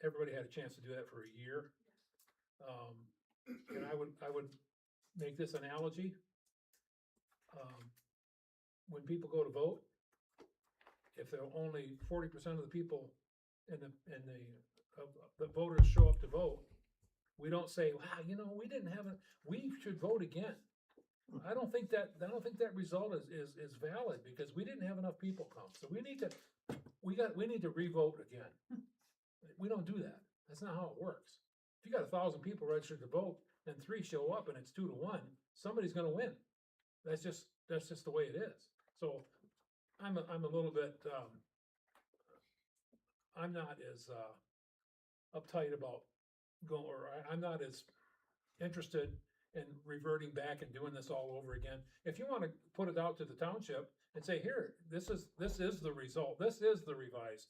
everybody had a chance to do that for a year. And I would make this analogy. When people go to vote, if there are only 40% of the people the voters show up to vote, we don't say, wow, we should vote again. I don't think that result is valid because we didn't have enough people come. So we need to re-vote again. We don't do that. That's not how it works. If you got 1,000 people registered to vote and 3 show up and it's 2-1, somebody's gonna win. That's just the way it is. So I'm a little bit, I'm not as uptight about I'm not as interested in reverting back and doing this all over again. If you want to put it out to the township and say, here, this is the result, this is the revised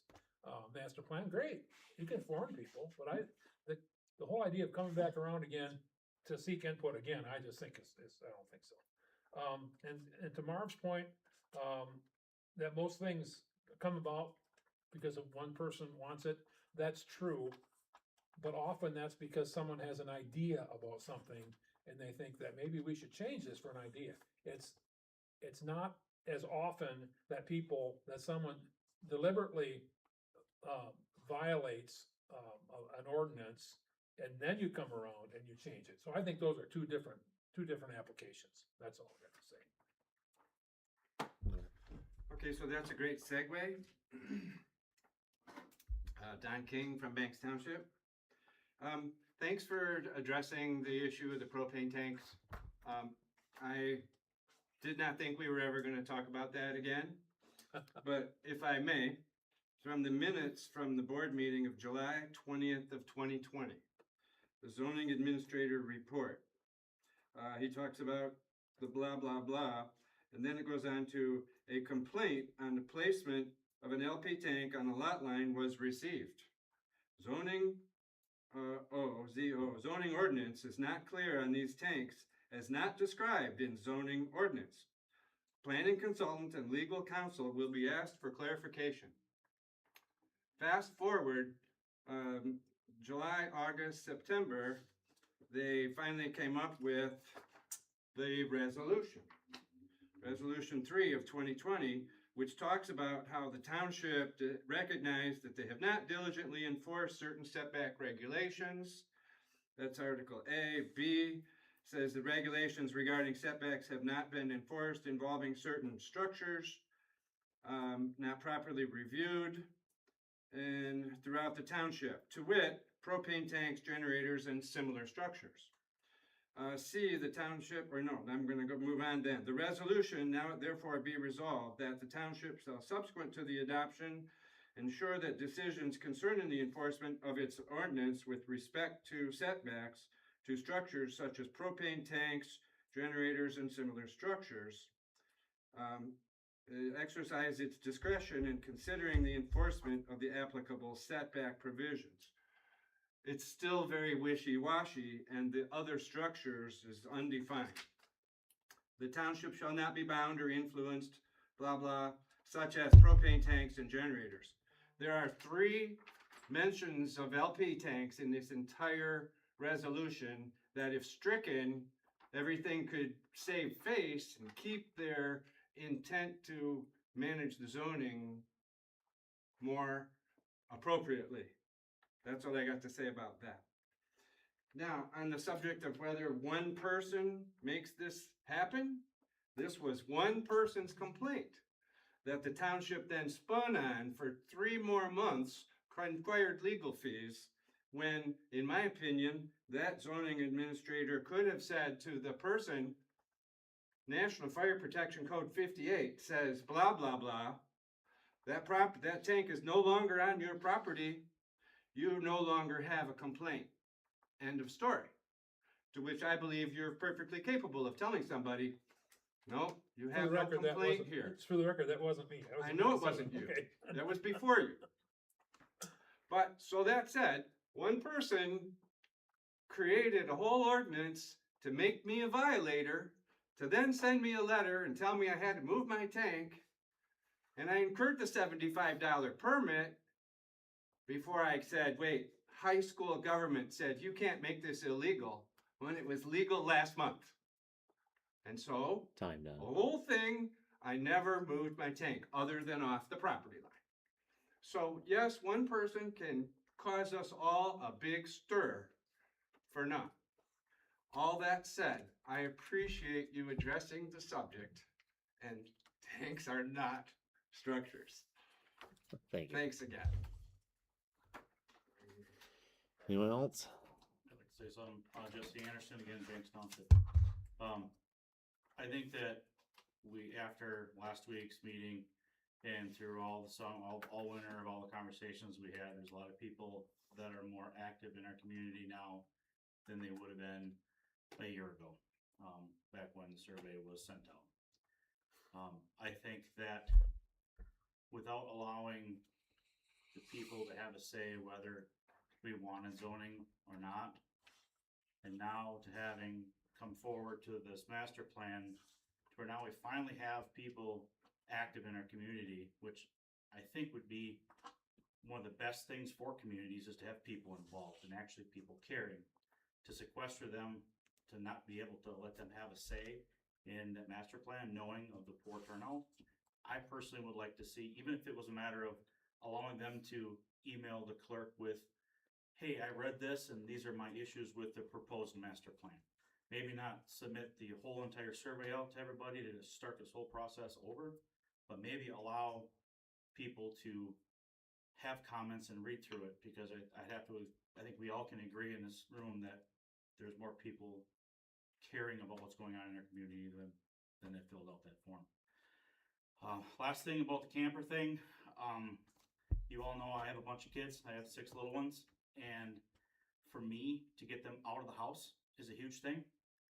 master plan, great. You can inform people, but the whole idea of coming back around again to seek input again, I just think I don't think so. And to Marv's point, that most things come about because of one person wants it, that's true. But often that's because someone has an idea about something and they think that maybe we should change this for an idea. It's not as often that someone deliberately violates an ordinance and then you come around and you change it. So I think those are two different applications. That's all I got to say. Okay, so that's a great segue. Don King from Banks Township. Thanks for addressing the issue of the propane tanks. I did not think we were ever going to talk about that again, but if I may, from the minutes from the board meeting of July 20th of 2020, the zoning administrator report. He talks about the blah, blah, blah, and then it goes on to a complaint on the placement of an LP tank on a lot line was received. Zoning zoning ordinance is not clear on these tanks as not described in zoning ordinance. Planning consultant and legal counsel will be asked for clarification. Fast forward, July, August, September, they finally came up with the resolution. Resolution 3 of 2020, which talks about how the township recognized that they have not diligently enforced certain setback regulations. That's Article A. B says the regulations regarding setbacks have not been enforced involving certain structures, not properly reviewed, and throughout the township, to wit, propane tanks, generators, and similar structures. C, the township, or no, I'm going to move on then. The resolution now therefore be resolved that the township shall, subsequent to the adoption, ensure that decisions concerning the enforcement of its ordinance with respect to setbacks to structures such as propane tanks, generators, and similar structures, exercise its discretion in considering the enforcement of the applicable setback provisions. It's still very wishy-washy, and the other structures is undefined. The township shall not be bound or influenced, blah, blah, such as propane tanks and generators. There are 3 mentions of LP tanks in this entire resolution that if stricken, everything could save face and keep their intent to manage the zoning more appropriately. That's all I got to say about that. Now, on the subject of whether one person makes this happen, this was one person's complaint that the township then spun on for 3 more months, required legal fees, when, in my opinion, that zoning administrator could have said to the person, National Fire Protection Code 58 says blah, blah, blah, that tank is no longer on your property. You no longer have a complaint. End of story. To which I believe you're perfectly capable of telling somebody, no, you have no complaint here. For the record, that wasn't me. I know it wasn't you. Okay. That was before you. But, so that said, one person created a whole ordinance to make me a violator, to then send me a letter and tell me I had to move my tank, and I incurred the $75 permit before I said, wait, high school government said you can't make this illegal when it was legal last month. And so, Time done. the whole thing, I never moved my tank other than off the property line. So yes, one person can cause us all a big stir for naught. All that said, I appreciate you addressing the subject, and tanks are not structures. Thank you. Thanks again. Anyone else? I'd like to say something, Jesse Anderson, again, Banks Township. I think that after last week's meeting and through all winter of all the conversations we had, there's a lot of people that are more active in our community now than they would have been a year ago, back when the survey was sent out. I think that without allowing the people to have a say whether we wanted zoning or not, and now to having come forward to this master plan, where now we finally have people active in our community, which I think would be one of the best things for communities, is to have people involved and actually people caring. To sequester them, to not be able to let them have a say in that master plan, knowing of the poor turnout. I personally would like to see, even if it was a matter of allowing them to email the clerk with, hey, I read this and these are my issues with the proposed master plan. Maybe not submit the whole entire survey out to everybody to start this whole process over, but maybe allow people to have comments and read through it, because I think we all can agree in this room that there's more people caring about what's going on in our community than that filled out that form. Last thing about the camper thing, you all know I have a bunch of kids. I have 6 little ones, and for me to get them out of the house is a huge thing,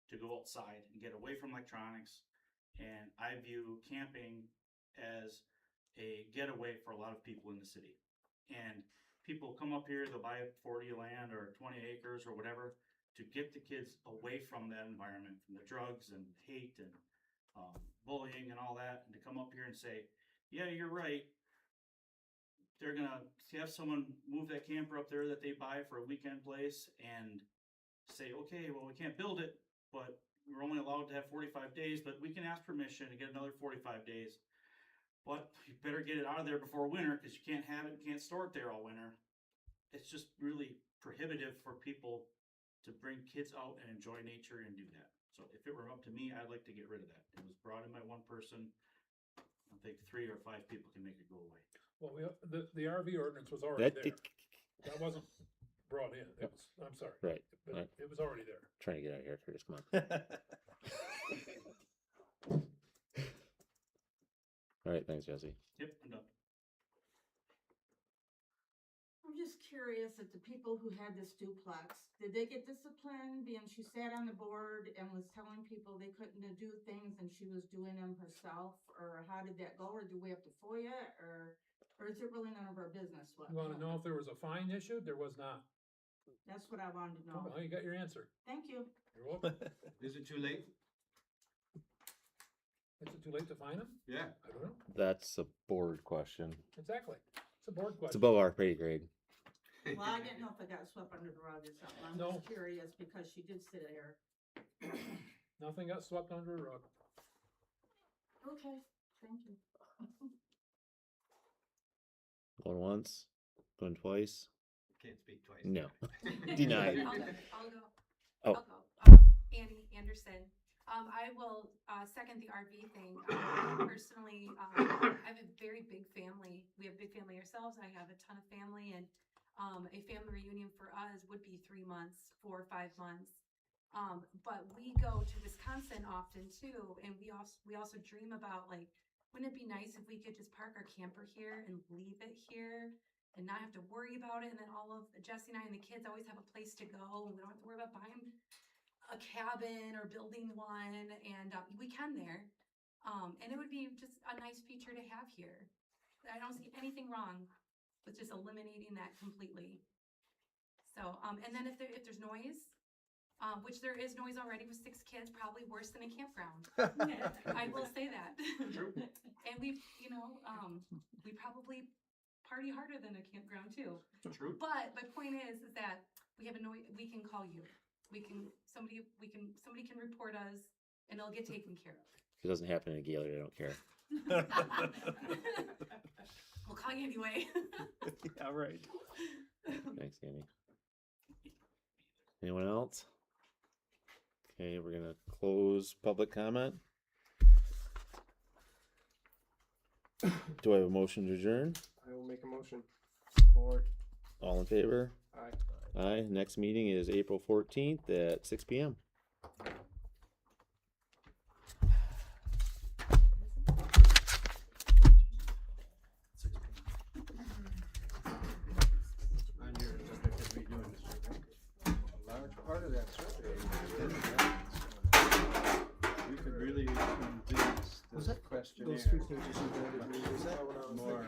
to go outside and get away from electronics. And I view camping as a getaway for a lot of people in the city. And people come up here, they'll buy 40 land or 20 acres or whatever to get the kids away from that environment, from the drugs and hate and bullying and all that, and to come up here and say, yeah, you're right. They're gonna have someone move that camper up there that they buy for a weekend place and say, okay, well, we can't build it, but we're only allowed to have 45 days, but we can ask permission to get another 45 days. But you better get it out of there before winter, because you can't have it, you can't store it there all winter. It's just really prohibitive for people to bring kids out and enjoy nature and do that. So if it were up to me, I'd like to get rid of that. It was brought in by one person. I think 3 or 5 people can make it go away. Well, the RV ordinance was already there. That wasn't brought in. It was, I'm sorry. Right. But it was already there. Trying to get out of here, Curtis, come on. All right, thanks, Jesse. Yep, I'm done. I'm just curious if the people who had this duplex, did they get disciplined being she sat on the board and was telling people they couldn't do things and she was doing them herself? Or how did that go? Or do we have to FOIA? Or is it really none of our business? You want to know if there was a fine issued? There was not. That's what I wanted to know. Well, you got your answer. Thank you. You're welcome. Is it too late? Is it too late to fine them? Yeah. I don't know. That's a board question. Exactly. It's a board question. It's above our pay grade. Well, I didn't know if it got swept under the rug or something. I'm No. just curious because she did sit there. Nothing got swept under the rug. Okay, thank you. Going once, going twice. Can't speak twice. No. Denied. I'll go. Oh. I'll go. Annie Anderson. I will second the RV thing. Personally, I have a very big family. We have a big family ourselves. I have a ton of family, and a family reunion for us would be 3 months, 4 or 5 months. But we go to Wisconsin often too, and we also dream about, like, wouldn't it be nice if we could just park our camper here and leave it here and not have to worry about it? And then all of Jesse and I and the kids always have a place to go, and we don't have to worry about buying a cabin or building one, and we can there. And it would be just a nice feature to have here. I don't see anything wrong with just eliminating that completely. So, and then if there's noise, which there is noise already with 6 kids, probably worse than a campground. I will say that. True. And we probably party harder than a campground too. True. But my point is that we have a noise. We can call you. Somebody can report us, and it'll get taken care of. If it doesn't happen in Gaylord, I don't care. We'll call you anyway. Yeah, right. Thanks, Annie. Anyone else? Okay, we're gonna close public comment. Do I have a motion to adjourn? I will make a motion. Support. All in favor? Aye. Aye. Next meeting is April 14th at 6 p.m. On your subject of redoing the survey, a large part of that survey is we could really condense this questionnaire. Those 3 pages you voted me, is that what I was More.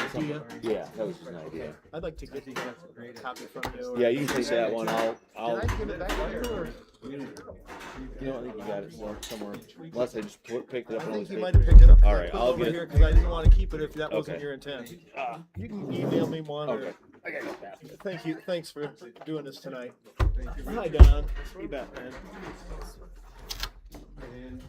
thinking? Yeah, that was just an idea. I'd like to get a copy from you. Yeah, you can take that one. I'll. Did I give it back to you, or? You know, I think you got it somewhere. Unless I just picked it I up. think you might have picked it up. All right, Put it I'll over get here it. because I didn't want to keep it if that wasn't Okay. your intent. You can email me one. Okay. Or, I gotta go fast. thank you. Thanks for doing this tonight. Hi, Don. You bet, man. And